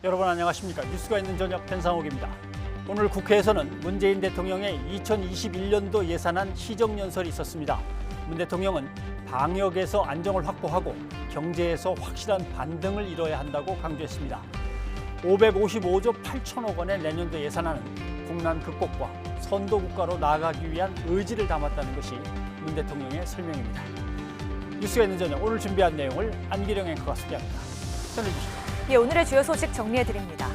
여러분 안녕하십니까? 뉴스가 있는 저녁 변상욱입니다. 오늘 국회에서는 문재인 대통령의 2021년도 예산안 시정연설이 있었습니다. 문 대통령은 방역에서 안정을 확보하고 경제에서 확실한 반등을 이뤄야 한다고 강조했습니다. 555조 8천억 원의 내년도 예산안은 국난 극복과 선도국가로 나아가기 위한 의지를 담았다는 것이 문 대통령의 설명입니다. 뉴스가 있는 저녁 오늘 준비한 내용을 안기령 앵커가 소개합니다. 전해주시죠. 오늘의 주요 소식 정리해드립니다.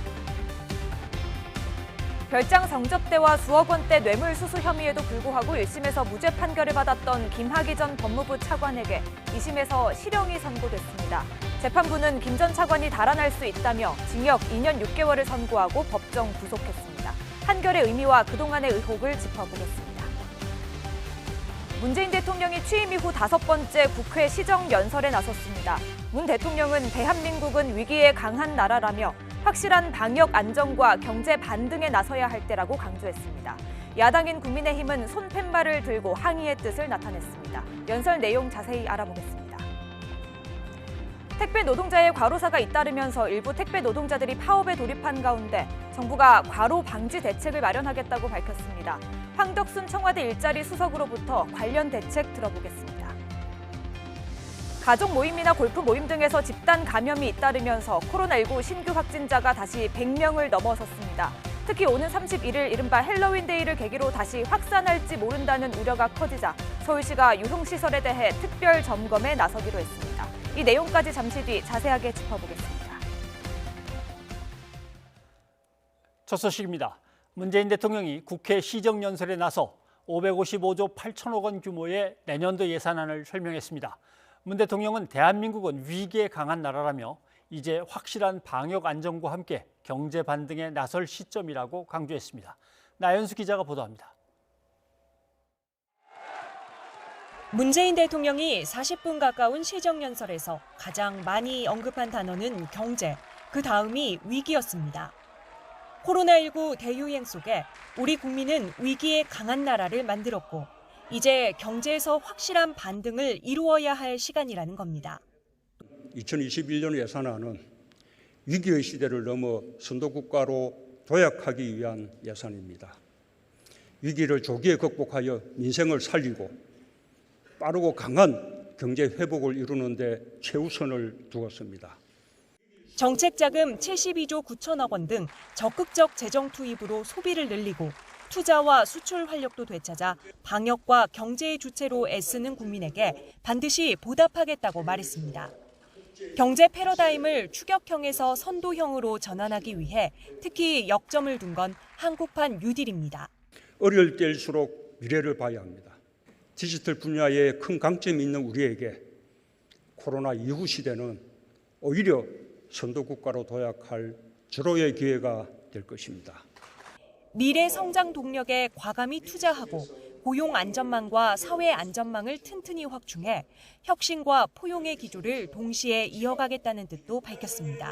별장 성접대와 수억 원대 뇌물수수 혐의에도 불구하고 1심에서 무죄 판결을 받았던 김학의 전 법무부 차관에게 2심에서 실형이 선고됐습니다. 재판부는 김 전 차관이 달아날 수 있다며 징역 2년 6개월을 선고하고 법정 구속했습니다. 판결의 의미와 그동안의 의혹을 짚어보겠습니다. 문재인 대통령이 취임 이후 5번째 국회 시정연설에 나섰습니다. 문 대통령은 대한민국은 위기에 강한 나라라며 확실한 방역 안정과 경제 반등에 나서야 할 때라고 강조했습니다. 야당인 국민의힘은 손팻말을 들고 항의의 뜻을 나타냈습니다. 연설 내용 자세히 알아보겠습니다. 택배 노동자의 과로사가 잇따르면서 일부 택배 노동자들이 파업에 돌입한 가운데 정부가 과로 방지 대책을 마련하겠다고 밝혔습니다. 황덕순 청와대 일자리 수석으로부터 관련 대책 들어보겠습니다. 가족 모임이나 골프 모임 등에서 집단 감염이 잇따르면서 코로나19 신규 확진자가 다시 100명을 넘어섰습니다. 특히 오는 31일 이른바 헬로윈데이를 계기로 다시 확산할지 모른다는 우려가 커지자 서울시가 유흥시설에 대해 특별 점검에 나서기로 했습니다. 이 내용까지 잠시 뒤 자세하게 짚어보겠습니다. 첫 소식입니다. 문재인 대통령이 국회 시정연설에 나서 555조 8천억 원 규모의 내년도 예산안을 설명했습니다. 문 대통령은 대한민국은 위기에 강한 나라라며 이제 확실한 방역 안정과 함께 경제 반등에 나설 시점이라고 강조했습니다. 나연수 기자가 보도합니다. 문재인 대통령이 40분 가까운 시정연설에서 가장 많이 언급한 단어는 경제, 그 다음이 위기였습니다. 코로나19 대유행 속에 우리 국민은 위기에 강한 나라를 만들었고 이제 경제에서 확실한 반등을 이루어야 할 시간이라는 겁니다. 2021년 예산안은 위기의 시대를 넘어 선도국가로 도약하기 위한 예산입니다. 위기를 조기에 극복하여 민생을 살리고 빠르고 강한 경제 회복을 이루는 데 최우선을 두었습니다. 정책자금 72조 9천억 원 등 적극적 재정 투입으로 소비를 늘리고 투자와 수출 활력도 되찾아 방역과 경제의 주체로 애쓰는 국민에게 반드시 보답하겠다고 말했습니다. 경제 패러다임을 추격형에서 선도형으로 전환하기 위해 특히 역점을 둔 건 한국판 뉴딜입니다. 어려울 때일수록 미래를 봐야 합니다. 디지털 분야에 큰 강점이 있는 우리에게 코로나 이후 시대는 오히려 선도국가로 도약할 절호의 기회가 될 것입니다. 미래 성장 동력에 과감히 투자하고 고용 안전망과 사회 안전망을 튼튼히 확충해 혁신과 포용의 기조를 동시에 이어가겠다는 뜻도 밝혔습니다.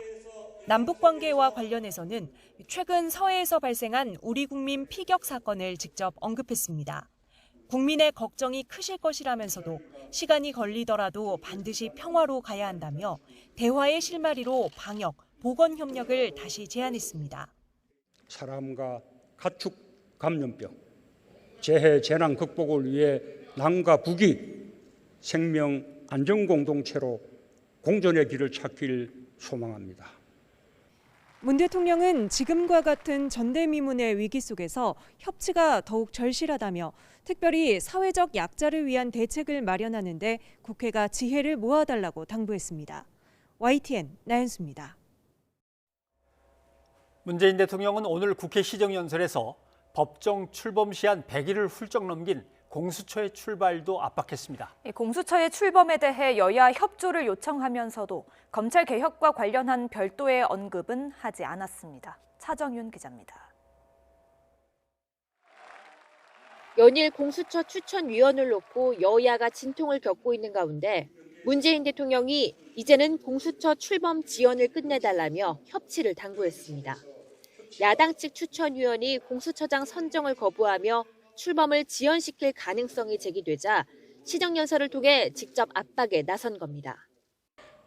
남북 관계와 관련해서는 최근 서해에서 발생한 우리 국민 피격 사건을 직접 언급했습니다. 국민의 걱정이 크실 것이라면서도 시간이 걸리더라도 반드시 평화로 가야 한다며 대화의 실마리로 방역, 보건 협력을 다시 제안했습니다. 사람과 가축 감염병, 재해 재난 극복을 위해 남과 북이 생명 안전 공동체로 공존의 길을 찾길 소망합니다. 문 대통령은 지금과 같은 전대미문의 위기 속에서 협치가 더욱 절실하다며 특별히 사회적 약자를 위한 대책을 마련하는 데 국회가 지혜를 모아달라고 당부했습니다. YTN 나연수입니다. 문재인 대통령은 오늘 국회 시정연설에서 법정 출범 시한 100일을 훌쩍 넘긴 공수처의 출발도 압박했습니다. 공수처의 출범에 대해 여야 협조를 요청하면서도 검찰 개혁과 관련한 별도의 언급은 하지 않았습니다. 차정윤 기자입니다. 연일 공수처 추천위원을 놓고 여야가 진통을 겪고 있는 가운데 문재인 대통령이 이제는 공수처 출범 지연을 끝내달라며 협치를 당부했습니다. 야당 측 추천위원이 공수처장 선정을 거부하며 출범을 지연시킬 가능성이 제기되자 시정연설을 통해 직접 압박에 나선 겁니다.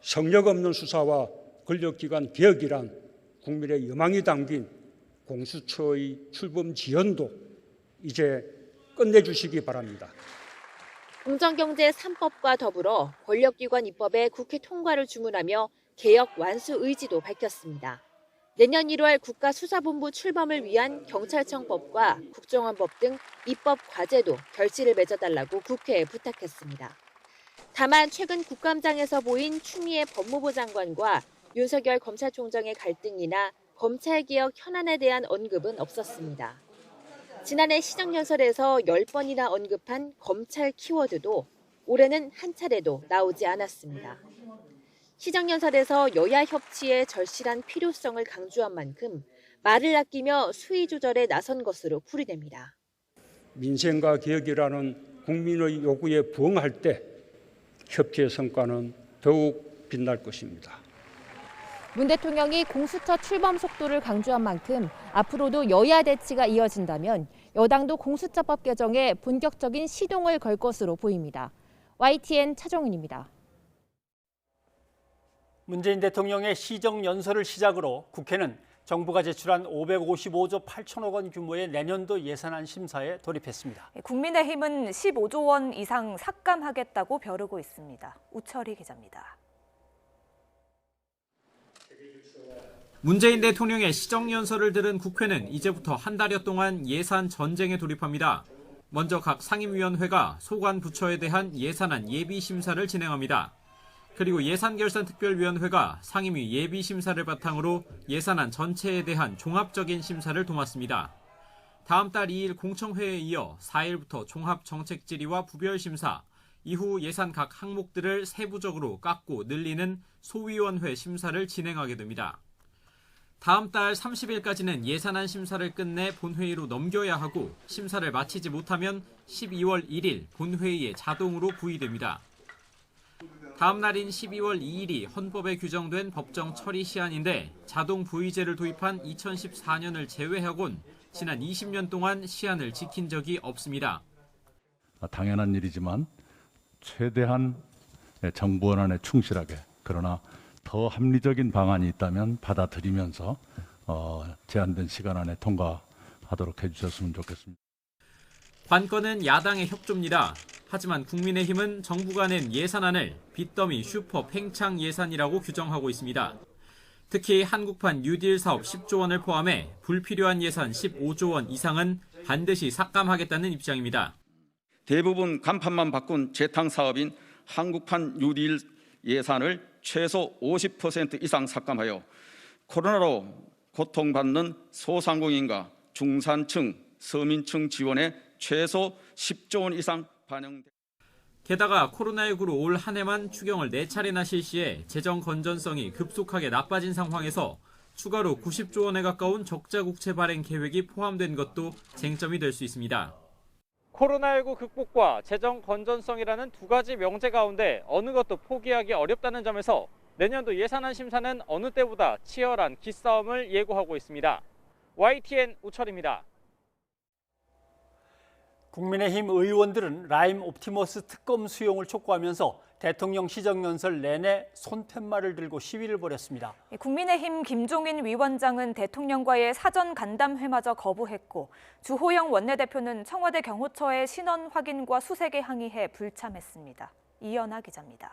성역 없는 수사와 권력기관 개혁이란 국민의 여망이 담긴 공수처의 출범 지연도 이제 끝내주시기 바랍니다. 공정경제 3법과 더불어 권력기관 입법에 국회 통과를 주문하며 개혁 완수 의지도 밝혔습니다. 내년 1월 국가수사본부 출범을 위한 경찰청법과 국정원법 등 입법 과제도 결실을 맺어달라고 국회에 부탁했습니다. 다만 최근 국감장에서 보인 추미애 법무부 장관과 윤석열 검찰총장의 갈등이나 검찰개혁 현안에 대한 언급은 없었습니다. 지난해 시정연설에서 10번이나 언급한 검찰 키워드도 올해는 한 차례도 나오지 않았습니다. 시정연설에서 여야 협치의 절실한 필요성을 강조한 만큼 말을 아끼며 수위 조절에 나선 것으로 풀이됩니다. 민생과 개혁이라는 국민의 요구에 부응할 때 협치의 성과는 더욱 빛날 것입니다. 문 대통령이 공수처 출범 속도를 강조한 만큼 앞으로도 여야 대치가 이어진다면 여당도 공수처법 개정에 본격적인 시동을 걸 것으로 보입니다. YTN 차정은입니다. 문재인 대통령의 시정연설을 시작으로 국회는 정부가 제출한 555조 8천억 원 규모의 내년도 예산안 심사에 돌입했습니다. 국민의힘은 15조 원 이상 삭감하겠다고 벼르고 있습니다. 우철희 기자입니다. 문재인 대통령의 시정연설을 들은 국회는 이제부터 한 달여 동안 예산 전쟁에 돌입합니다. 먼저 각 상임위원회가 소관 부처에 대한 예산안 예비심사를 진행합니다. 그리고 예산결산특별위원회가 상임위 예비심사를 바탕으로 예산안 전체에 대한 종합적인 심사를 도맡습니다. 다음 달 2일 공청회에 이어 4일부터 종합정책질의와 부별심사, 이후 예산 각 항목들을 세부적으로 깎고 늘리는 소위원회 심사를 진행하게 됩니다. 다음 달 30일까지는 예산안 심사를 끝내 본회의로 넘겨야 하고 심사를 마치지 못하면 12월 1일 본회의에 자동으로 부의됩니다. 다음 날인 12월 2일이 헌법에 규정된 법정 처리 시한인데 자동 부의제를 도입한 2014년을 제외하곤 지난 20년 동안 시한을 지킨 적이 없습니다. 당연한 일이지만 최대한 정부 원안에 충실하게 그러나 더 합리적인 방안이 있다면 받아들이면서 제한된 시간 안에 통과하도록 해주셨으면 좋겠습니다. 관건은 야당의 협조입니다. 하지만 국민의힘은 정부가 낸 예산안을 빚더미 슈퍼 팽창 예산이라고 규정하고 있습니다. 특히 한국판 뉴딜 사업 10조 원을 포함해 불필요한 예산 15조 원 이상은 반드시 삭감하겠다는 입장입니다. 대부분 간판만 바꾼 재탕 사업인 한국판 뉴딜 예산을 최소 50% 이상 삭감하여 코로나로 고통받는 소상공인과 중산층, 서민층 지원에 최소 10조 원 이상 반영됩니다. 게다가 코로나19로 올 한 해만 추경을 4차례나 실시해 재정 건전성이 급속하게 나빠진 상황에서 추가로 90조 원에 가까운 적자 국채 발행 계획이 포함된 것도 쟁점이 될 수 있습니다. 코로나19 극복과 재정 건전성이라는 두 가지 명제 가운데 어느 것도 포기하기 어렵다는 점에서 내년도 예산안 심사는 어느 때보다 치열한 기싸움을 예고하고 있습니다. YTN 우철입니다. 국민의힘 의원들은 라임 옵티머스 특검 수용을 촉구하면서 대통령 시정연설 내내 손팻말을 들고 시위를 벌였습니다. 국민의힘 김종인 위원장은 대통령과의 사전 간담회마저 거부했고 주호영 원내대표는 청와대 경호처의 신원 확인과 수색에 항의해 불참했습니다. 이연아 기자입니다.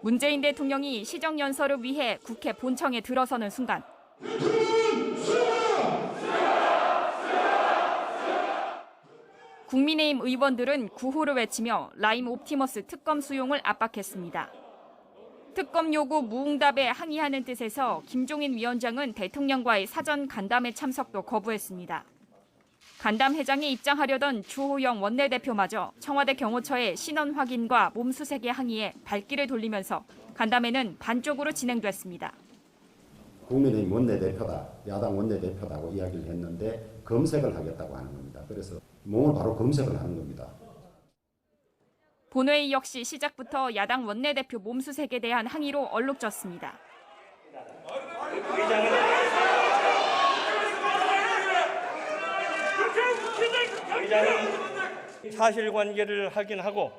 문재인 대통령이 시정연설을 위해 국회 본청에 들어서는 순간 국민의힘 의원들은 구호를 외치며 라임 옵티머스 특검 수용을 압박했습니다. 특검 요구 무응답에 항의하는 뜻에서 김종인 위원장은 대통령과의 사전 간담회 참석도 거부했습니다. 간담회장에 입장하려던 주호영 원내대표마저 청와대 경호처의 신원 확인과 몸수색에 항의해 발길을 돌리면서 간담회는 반쪽으로 진행됐습니다. 국민의힘 원내대표다, 야당 원내대표다고 이야기를 했는데 검색을 하겠다고 하는 겁니다. 그래서 몸을 바로 검색을 하는 겁니다. 본회의 역시 시작부터 야당 원내대표 몸수색에 대한 항의로 얼룩졌습니다. 사실관계를 확인하고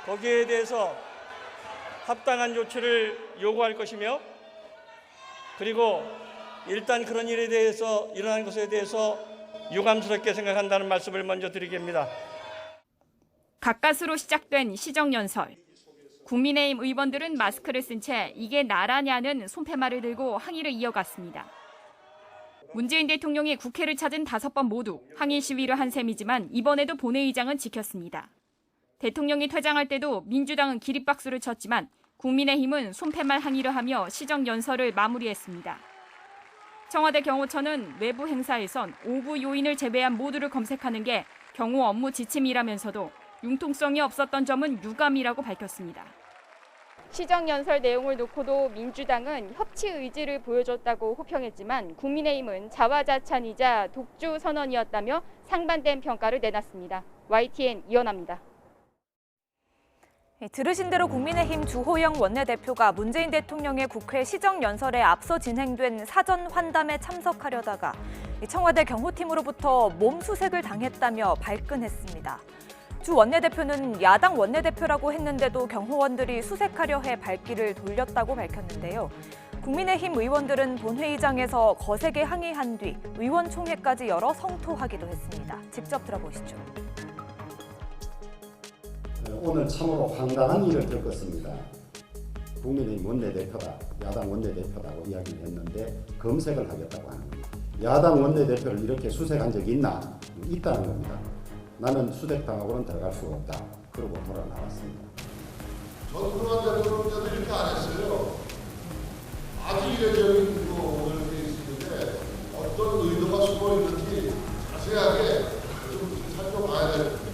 거기에 대해서 합당한 조치를 요구할 것이며 그리고 일단 그런 일에 대해서 일어난 것에 대해서 유감스럽게 생각한다는 말씀을 먼저 드리겠습니다. 가까스로 시작된 시정연설. 국민의힘 의원들은 마스크를 쓴 채 이게 나라냐는 손팻말을 들고 항의를 이어갔습니다. 문재인 대통령이 국회를 찾은 5번 모두 항의 시위를 한 셈이지만 이번에도 본회의장은 지켰습니다. 대통령이 퇴장할 때도 민주당은 기립박수를 쳤지만 국민의힘은 손팻말 항의를 하며 시정연설을 마무리했습니다. 청와대 경호처는 외부 행사에선 오부 요인을 제외한 모두를 검색하는 게 경호 업무 지침이라면서도 융통성이 없었던 점은 유감이라고 밝혔습니다. 시정연설 내용을 놓고도 민주당은 협치 의지를 보여줬다고 호평했지만 국민의힘은 자화자찬이자 독주 선언이었다며 상반된 평가를 내놨습니다. YTN 이현아입니다. 들으신 대로 국민의힘 주호영 원내대표가 문재인 대통령의 국회 시정연설에 앞서 진행된 사전 환담에 참석하려다가 청와대 경호팀으로부터 몸수색을 당했다며 발끈했습니다. 주 원내대표는 야당 원내대표라고 했는데도 경호원들이 수색하려 해 발길을 돌렸다고 밝혔는데요. 국민의힘 의원들은 본회의장에서 거세게 항의한 뒤 의원총회까지 열어 성토하기도 했습니다. 직접 들어보시죠. 오늘 참으로 황당한 일을 겪었습니다. 국민의힘 원내대표다, 야당 원내대표다고 이야기를 했는데 검색을 하겠다고 하는 겁니다. 야당 원내대표를 이렇게 수색한 적이 있나? 있다는 겁니다. 나는 수색당하고는 들어갈 수가 없다. 그러고 돌아 나왔습니다. 저는 그동안 대통령께서 이렇게 안 했어요. 아주 이례적인 오늘 케이스인데 어떤 의도가 숨어 있는지 자세하게 좀 살펴봐야 됩니다.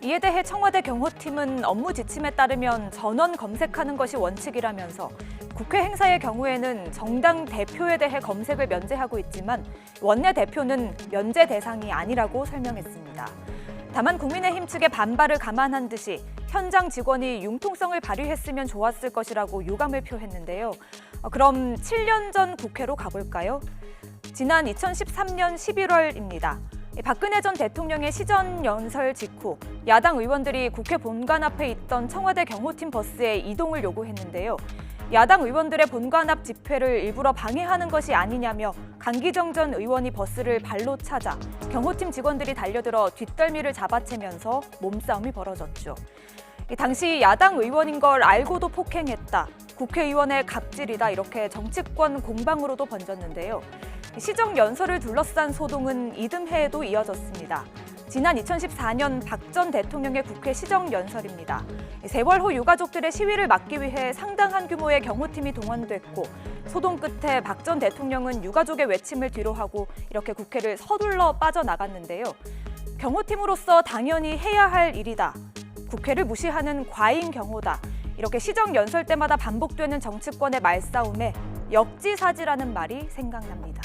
이에 대해 청와대 경호팀은 업무 지침에 따르면 전원 검색하는 것이 원칙이라면서 국회 행사의 경우에는 정당 대표에 대해 검색을 면제하고 있지만 원내대표는 면제 대상이 아니라고 설명했습니다. 다만 국민의힘 측의 반발을 감안한 듯이 현장 직원이 융통성을 발휘했으면 좋았을 것이라고 유감을 표했는데요. 그럼 7년 전 국회로 가볼까요? 지난 2013년 11월입니다. 박근혜 전 대통령의 시정연설 직후 야당 의원들이 국회 본관 앞에 있던 청와대 경호팀 버스에 이동을 요구했는데요. 야당 의원들의 본관 앞 집회를 일부러 방해하는 것이 아니냐며 강기정 전 의원이 버스를 발로 차자 경호팀 직원들이 달려들어 뒷덜미를 잡아채면서 몸싸움이 벌어졌죠. 당시 야당 의원인 걸 알고도 폭행했다. 국회의원의 갑질이다. 이렇게 정치권 공방으로도 번졌는데요. 시정연설을 둘러싼 소동은 이듬해에도 이어졌습니다. 지난 2014년 박 전 대통령의 국회 시정연설입니다. 세월호 유가족들의 시위를 막기 위해 상당한 규모의 경호팀이 동원됐고 소동 끝에 박 전 대통령은 유가족의 외침을 뒤로하고 이렇게 국회를 서둘러 빠져나갔는데요. 경호팀으로서 당연히 해야 할 일이다. 국회를 무시하는 과잉 경호다. 이렇게 시정연설 때마다 반복되는 정치권의 말싸움에 역지사지라는 말이 생각납니다.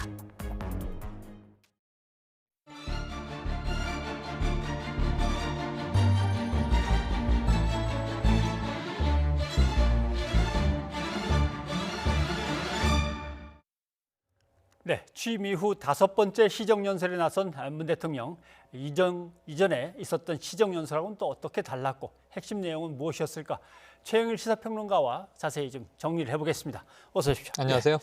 네, 취임 이후 5번째 시정연설에 나선 문 대통령. 이전에 있었던 시정연설하고는 또 어떻게 달랐고 핵심 내용은 무엇이었을까? 최영일 시사평론가와 자세히 좀 정리를 해보겠습니다. 어서 오십시오. 안녕하세요.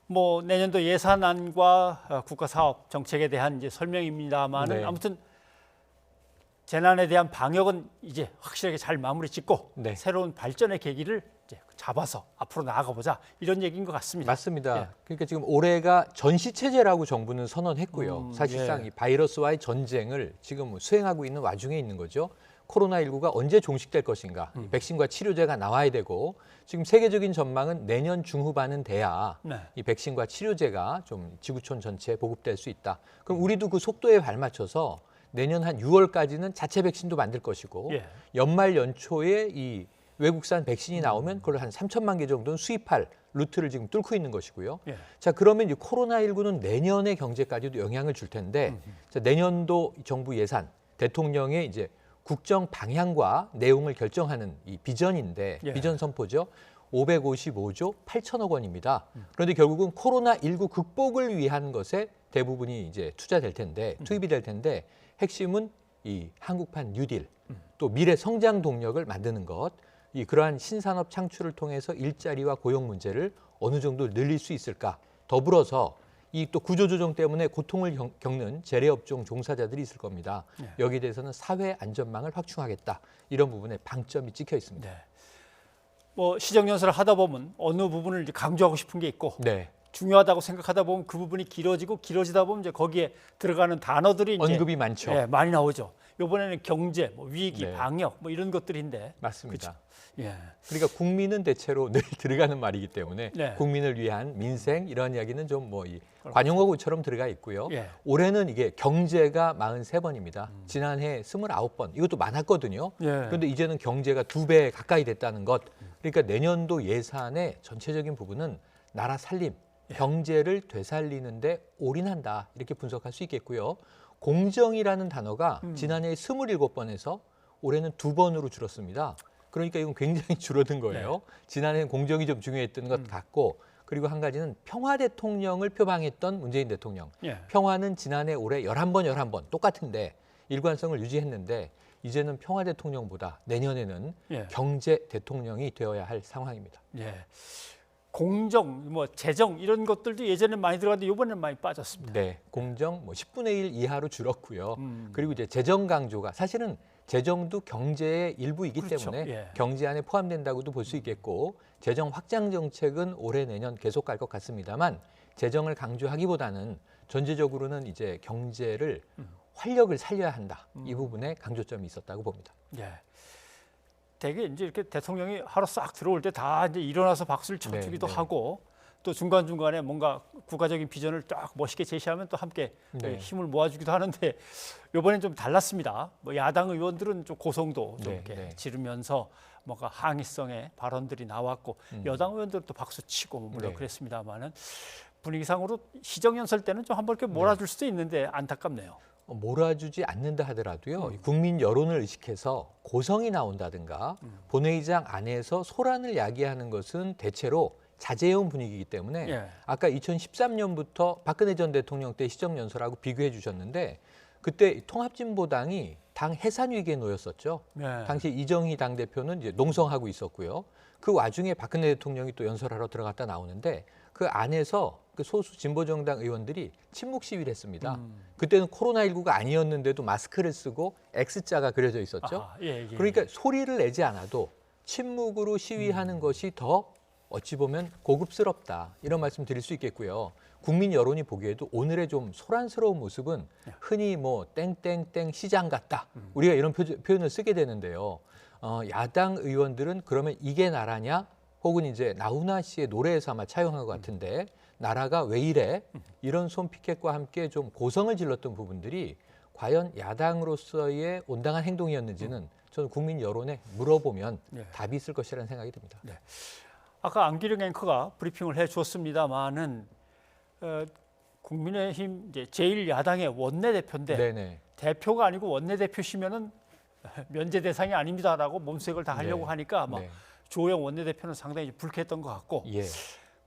뭐 내년도 예산안과 국가사업 정책에 대한 이제 설명입니다만은 네. 아무튼 재난에 대한 방역은 이제 확실하게 잘 마무리 짓고 네. 새로운 발전의 계기를 이제 잡아서 앞으로 나아가보자 이런 얘기인 것 같습니다. 맞습니다. 예. 그러니까 지금 올해가 전시체제라고 정부는 선언했고요. 사실상 예. 이 바이러스와의 전쟁을 지금 수행하고 있는 와중에 있는 거죠. 코로나19가 언제 종식될 것인가. 백신과 치료제가 나와야 되고 지금 세계적인 전망은 내년 중후반은 돼야 네. 이 백신과 치료제가 좀 지구촌 전체에 보급될 수 있다. 그럼 우리도 그 속도에 발맞춰서 내년 한 6월까지는 자체 백신도 만들 것이고 예. 연말 연초에 이 외국산 백신이 나오면 그걸 한 3천만 개 정도는 수입할 루트를 지금 뚫고 있는 것이고요. 예. 자, 그러면 이 코로나19는 내년의 경제까지도 영향을 줄 텐데 자, 내년도 정부 예산, 대통령의 이제 국정 방향과 내용을 결정하는 이 비전인데 예. 비전 선포죠. 555조 8천억 원입니다. 그런데 결국은 코로나19 극복을 위한 것에 대부분이 이제 투자될 텐데 투입이 될 텐데 핵심은 이 한국판 뉴딜 또 미래 성장 동력을 만드는 것, 이 그러한 신산업 창출을 통해서 일자리와 고용 문제를 어느 정도 늘릴 수 있을까? 더불어서 이 또 구조조정 때문에 고통을 겪는 재래업종 종사자들이 있을 겁니다. 여기에 대해서는 사회 안전망을 확충하겠다. 이런 부분에 방점이 찍혀 있습니다. 뭐 시정연설을 하다 보면 어느 부분을 이제 강조하고 싶은 게 있고 중요하다고 생각하다 보면 그 부분이 길어지다 보면 이제 거기에 들어가는 단어들이 이제 언급이 많죠. 많이 나오죠. 이번에는 경제, 뭐 위기, 방역 뭐 이런 것들인데 맞습니다. 그쵸? 그러니까 국민은 대체로 늘 들어가는 말이기 때문에 국민을 위한 민생 이런 이야기는 좀 뭐 이 관용어구처럼 들어가 있고요. 올해는 이게 경제가 43번입니다. 지난해 29번. 이것도 많았거든요. 그런데 이제는 경제가 2배 가까이 됐다는 것. 그러니까 내년도 예산의 전체적인 부분은 나라 살림, 경제를 되살리는데 올인한다. 이렇게 분석할 수 있겠고요. 공정이라는 단어가 지난해 27번에서 올해는 2번으로 줄었습니다. 그러니까 이건 굉장히 줄어든 거예요. 지난해는 공정이 좀 중요했던 것 같고, 그리고 한 가지는 평화 대통령을 표방했던 문재인 대통령. 평화는 지난해 올해 11번 똑같은데 일관성을 유지했는데 이제는 평화 대통령보다 내년에는 경제 대통령이 되어야 할 상황입니다. 공정, 뭐 재정 이런 것들도 예전에 많이 들어갔는데 이번에는 많이 빠졌습니다. 공정 뭐 10분의 1 이하로 줄었고요. 그리고 이제 재정 강조가 사실은 재정도 경제의 일부이기 때문에 경제 안에 포함된다고도 볼 수 있겠고, 재정 확장 정책은 올해 내년 계속 갈 것 같습니다만 재정을 강조하기보다는 전체적으로는 이제 경제를 활력을 살려야 한다. 이 부분에 강조점이 있었다고 봅니다. 되게 이제 이렇게 대통령이 하루 싹 들어올 때 다 이제 일어나서 박수를 쳐주기도 하고, 또 중간중간에 뭔가 국가적인 비전을 딱 멋있게 제시하면 또 함께 힘을 모아주기도 하는데 이번엔 좀 달랐습니다. 뭐 야당 의원들은 좀 고성도 좀 이렇게 지르면서 뭔가 항의성의 발언들이 나왔고 여당 의원들은 또 박수 치고 물론 그랬습니다만은 분위기상으로 시정연설 때는 좀 한번 이렇게 몰아줄 수도 있는데 안타깝네요. 몰아주지 않는다 하더라도요. 국민 여론을 의식해서 고성이 나온다든가 본회의장 안에서 소란을 야기하는 것은 대체로 자제해온 분위기이기 때문에 아까 2013년부터 박근혜 전 대통령 때 시정연설하고 비교해 주셨는데 그때 통합진보당이 당 해산 위기에 놓였었죠. 당시 이정희 당대표는 이제 농성하고 있었고요. 그 와중에 박근혜 대통령이 또 연설하러 들어갔다 나오는데 그 안에서 그 소수 진보정당 의원들이 침묵 시위를 했습니다. 그때는 코로나19가 아니었는데도 마스크를 쓰고 X자가 그려져 있었죠. 그러니까 소리를 내지 않아도 침묵으로 시위하는 것이 더 어찌 보면 고급스럽다. 이런 말씀 드릴 수 있겠고요. 국민 여론이 보기에도 오늘의 좀 소란스러운 모습은 흔히 뭐 땡땡땡 시장 같다. 우리가 이런 표현을 쓰게 되는데요. 야당 의원들은 그러면 이게 나라냐? 혹은 이제 나훈아 씨의 노래에서 아마 차용한 것 같은데 나라가 왜 이래? 이런 손피켓과 함께 좀 고성을 질렀던 부분들이 과연 야당으로서의 온당한 행동이었는지는 저는 국민 여론에 물어보면 답이 있을 것이라는 생각이 듭니다. 아까 안기령 앵커가 브리핑을 해주었습니다만은 국민의힘 이제 제1야당의 원내대표인데 대표가 아니고 원내대표시면은 면제 대상이 아닙니다라고 몸수색을 다 하려고 하니까 아마 조영 원내대표는 상당히 불쾌했던 것 같고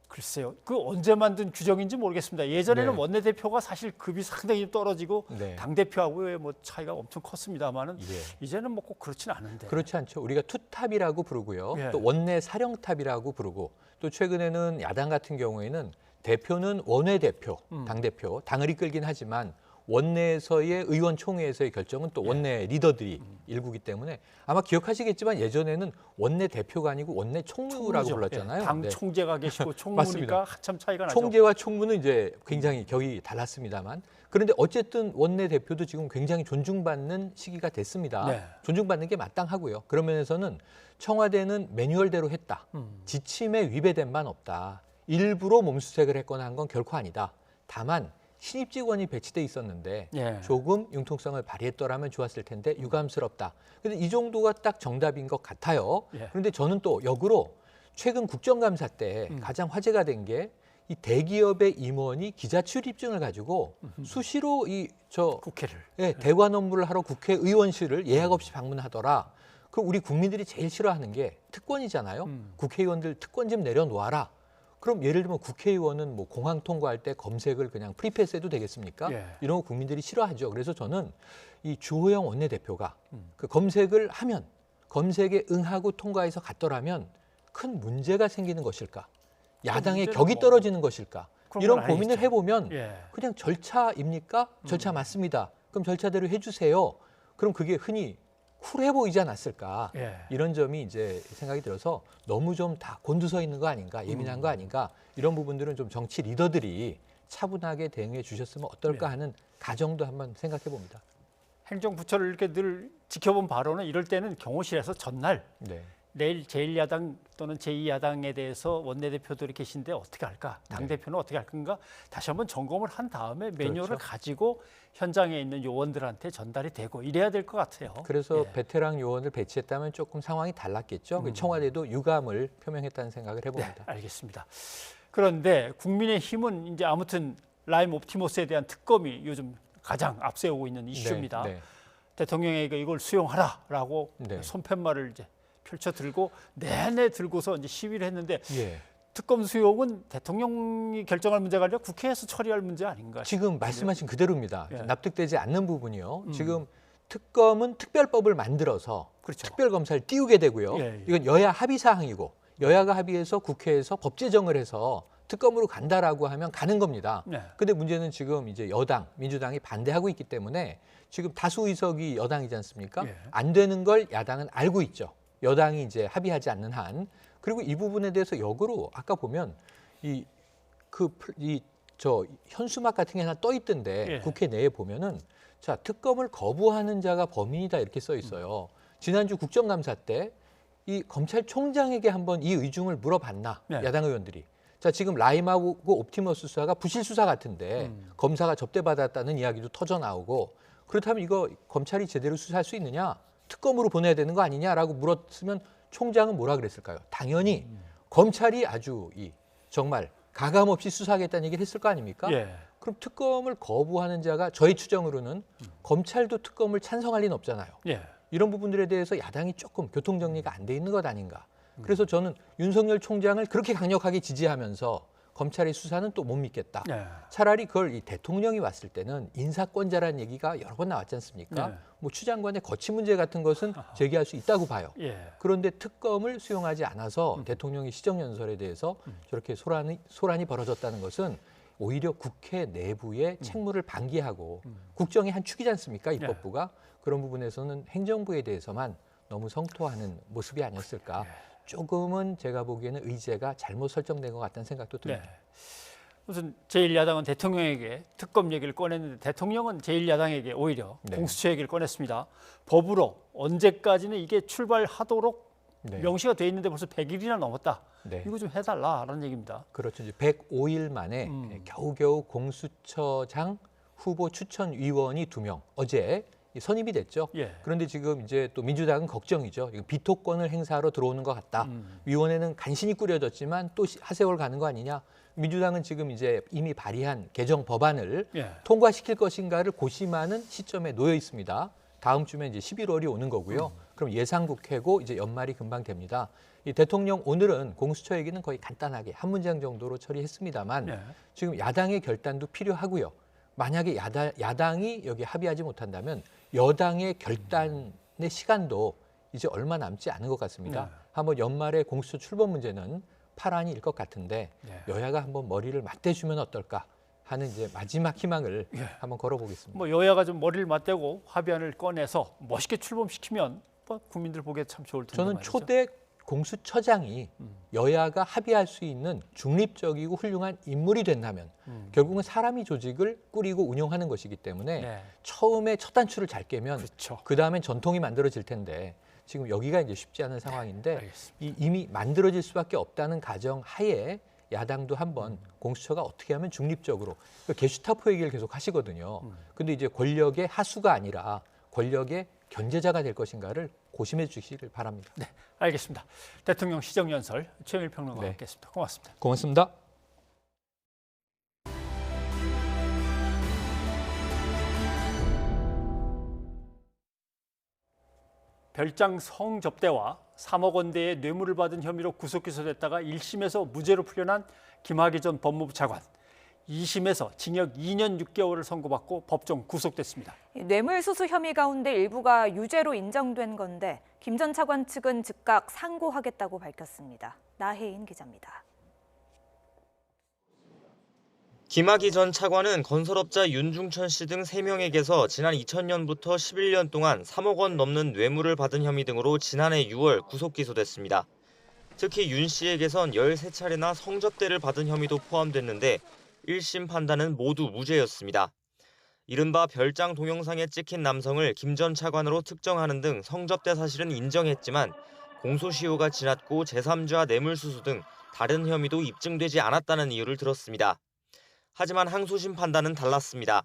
글쎄요. 그 언제 만든 규정인지 모르겠습니다. 예전에는 원내대표가 사실 급이 상당히 떨어지고 당대표하고의 뭐 차이가 엄청 컸습니다만은 이제는 뭐 꼭 그렇지는 않은데. 그렇지 않죠. 우리가 투탑이라고 부르고요. 또 원내 사령탑이라고 부르고 또 최근에는 야당 같은 경우에는 대표는 원외대표, 당대표, 당을 이끌긴 하지만 원내에서의 의원총회에서의 결정은 또 원내 리더들이 일구기 때문에 아마 기억하시겠지만 예전에는 원내 대표가 아니고 원내 총무라고 불렀잖아요. 당 총재가 계시고 총무니까 한참 차이가 나죠. 총재와 총무는 이제 굉장히 격이 달랐습니다만 그런데 어쨌든 원내 대표도 지금 굉장히 존중받는 시기가 됐습니다. 존중받는 게 마땅하고요. 그런 면에서는 청와대는 매뉴얼대로 했다. 지침에 위배된 바는 없다. 일부러 몸수색을 했거나 한 건 결코 아니다. 다만 신입 직원이 배치돼 있었는데 조금 융통성을 발휘했더라면 좋았을 텐데 유감스럽다. 그런데 이 정도가 딱 정답인 것 같아요. 그런데 저는 또 역으로 최근 국정감사 때 가장 화제가 된 게 이 대기업의 임원이 기자 출입증을 가지고 수시로 국회를 대관 업무를 하러 국회의원실을 예약 없이 방문하더라. 그럼 우리 국민들이 제일 싫어하는 게 특권이잖아요. 국회의원들 특권 좀 내려놓아라. 그럼 예를 들면 국회의원은 뭐 공항 통과할 때 검색을 그냥 프리패스해도 되겠습니까? 예. 이런 거 국민들이 싫어하죠. 그래서 저는 이 주호영 원내대표가 그 검색을 하면 검색에 응하고 통과해서 갔더라면 큰 문제가 생기는 것일까? 야당의 격이 떨어지는 것일까? 이런 고민을 해보면 그냥 절차입니까? 절차 맞습니다. 그럼 절차대로 해주세요. 그럼 그게 흔히 쿨해 보이지 않았을까? 이런 점이 이제 생각이 들어서 너무 좀 다 곤두서 있는 거 아닌가? 예민한 거 아닌가? 이런 부분들은 좀 정치 리더들이 차분하게 대응해 주셨으면 어떨까 하는 가정도 한번 생각해 봅니다. 행정부처를 이렇게 늘 지켜본 바로는 이럴 때는 경호실에서 전날 내일 제1야당 또는 제2야당에 대해서 원내대표들이 계신데 어떻게 할까? 당대표는 어떻게 할 건가? 다시 한번 점검을 한 다음에 매뉴얼을 가지고 현장에 있는 요원들한테 전달이 되고 이래야 될 것 같아요. 그래서 베테랑 요원을 배치했다면 조금 상황이 달랐겠죠. 청와대도 유감을 표명했다는 생각을 해봅니다. 네, 알겠습니다. 그런데 국민의힘은 이제 아무튼 라임 옵티머스에 대한 특검이 요즘 가장 앞세우고 있는 이슈입니다. 대통령에게 이걸 수용하라라고 손팻말을 이제 펼쳐 들고 내내 들고서 이제 시위를 했는데 특검 수용은 대통령이 결정할 문제가 아니라 국회에서 처리할 문제 아닌가? 지금 말씀하신 그대로입니다. 납득되지 않는 부분이요. 지금 특검은 특별법을 만들어서 특별검사를 띄우게 되고요. 이건 여야 합의 사항이고 여야가 합의해서 국회에서 법 제정을 해서 특검으로 간다라고 하면 가는 겁니다. 근데 문제는 지금 이제 여당, 민주당이 반대하고 있기 때문에 지금 다수 의석이 여당이지 않습니까? 안 되는 걸 야당은 알고 있죠. 여당이 이제 합의하지 않는 한. 그리고 이 부분에 대해서 역으로 아까 보면 현수막 같은 게 하나 떠 있던데 국회 내에 보면은 자, 특검을 거부하는 자가 범인이다 이렇게 써 있어요. 지난주 국정감사 때 이 검찰총장에게 한번 이 의중을 물어봤나? 야당 의원들이. 자, 지금 라임하고 옵티머스 수사가 부실 수사 같은데 검사가 접대받았다는 이야기도 터져 나오고 그렇다면 이거 검찰이 제대로 수사할 수 있느냐? 특검으로 보내야 되는 거 아니냐라고 물었으면 총장은 뭐라 그랬을까요? 당연히 검찰이 아주 정말 가감없이 수사하겠다는 얘기를 했을 거 아닙니까? 그럼 특검을 거부하는 자가 저희 추정으로는 검찰도 특검을 찬성할 리는 없잖아요. 이런 부분들에 대해서 야당이 조금 교통정리가 안 돼 있는 것 아닌가. 그래서 저는 윤석열 총장을 그렇게 강력하게 지지하면서 검찰의 수사는 또 못 믿겠다. 차라리 그걸 이 대통령이 왔을 때는 인사권자라는 얘기가 여러 번 나왔지 않습니까? 뭐 추 장관의 거취 문제 같은 것은 제기할 수 있다고 봐요. 그런데 특검을 수용하지 않아서 대통령의 시정연설에 대해서 저렇게 소란이 벌어졌다는 것은 오히려 국회 내부의 책무를 방기하고 국정의 한 축이지 않습니까? 입법부가. 그런 부분에서는 행정부에 대해서만 너무 성토하는 모습이 아니었을까. 조금은 제가 보기에는 의제가 잘못 설정된 것 같다는 생각도 듭니다. 무슨 제1야당은 대통령에게 특검 얘기를 꺼냈는데 대통령은 제1야당에게 오히려 공수처 얘기를 꺼냈습니다. 법으로 언제까지는 이게 출발하도록 명시가 돼 있는데 벌써 100일이나 넘었다. 이거 좀 해달라라는 얘기입니다. 그렇죠. 이제 105일 만에 겨우겨우 공수처장 후보 추천위원이 2명 어제 선임이 됐죠. 그런데 지금 이제 또 민주당은 걱정이죠. 비토권을 행사하러 들어오는 것 같다. 위원회는 간신히 꾸려졌지만 또 하세월 가는 거 아니냐. 민주당은 지금 이제 이미 발의한 개정 법안을 통과시킬 것인가를 고심하는 시점에 놓여 있습니다. 다음 주면 이제 11월이 오는 거고요. 그럼 예상국회고 이제 연말이 금방 됩니다. 이 대통령 오늘은 공수처 얘기는 거의 간단하게 한 문장 정도로 처리했습니다만 지금 야당의 결단도 필요하고요. 만약에 야당이 여기 합의하지 못한다면 여당의 결단의 시간도 이제 얼마 남지 않은 것 같습니다. 한번 연말에 공수처 출범 문제는 파란일 것 같은데 여야가 한번 머리를 맞대주면 어떨까 하는 이제 마지막 희망을 한번 걸어보겠습니다. 뭐 여야가 좀 머리를 맞대고 합의안을 꺼내서 멋있게 출범시키면 뭐 국민들 보기에 참 좋을 텐데 저는 말이죠. 초대 공수처장이 여야가 합의할 수 있는 중립적이고 훌륭한 인물이 된다면 결국은 사람이 조직을 꾸리고 운영하는 것이기 때문에 처음에 첫 단추를 잘 깨면 그다음엔 전통이 만들어질 텐데 지금 여기가 이제 쉽지 않은 상황인데 이미 만들어질 수밖에 없다는 가정 하에 야당도 한번 공수처가 어떻게 하면 중립적으로 게슈타포 얘기를 계속 하시거든요. 근데 이제 권력의 하수가 아니라 권력의 견제자가 될 것인가를 고심해 주시길 바랍니다. 네, 알겠습니다. 대통령 시정연설 최영일 평론가와 함께했습니다. 고맙습니다. 고맙습니다. 별장 성접대와 3억 원대의 뇌물을 받은 혐의로 구속 기소됐다가 1심에서 무죄로 풀려난 김학의 전 법무부 차관. 2심에서 징역 2년 6개월을 선고받고 법정 구속됐습니다. 뇌물수수 혐의 가운데 일부가 유죄로 인정된 건데 김 전 차관 측은 즉각 상고하겠다고 밝혔습니다. 나혜인 기자입니다. 김학의 전 차관은 건설업자 윤중천 씨 등 3명에게서 지난 2000년부터 11년 동안 3억 원 넘는 뇌물을 받은 혐의 등으로 지난해 6월 구속 기소됐습니다. 특히 윤 씨에게선 13차례나 성접대를 받은 혐의도 포함됐는데 1심 판단은 모두 무죄였습니다. 이른바 별장 동영상에 찍힌 남성을 김 전 차관으로 특정하는 등 성접대 사실은 인정했지만 공소시효가 지났고 제3자 뇌물수수 등 다른 혐의도 입증되지 않았다는 이유를 들었습니다. 하지만 항소심 판단은 달랐습니다.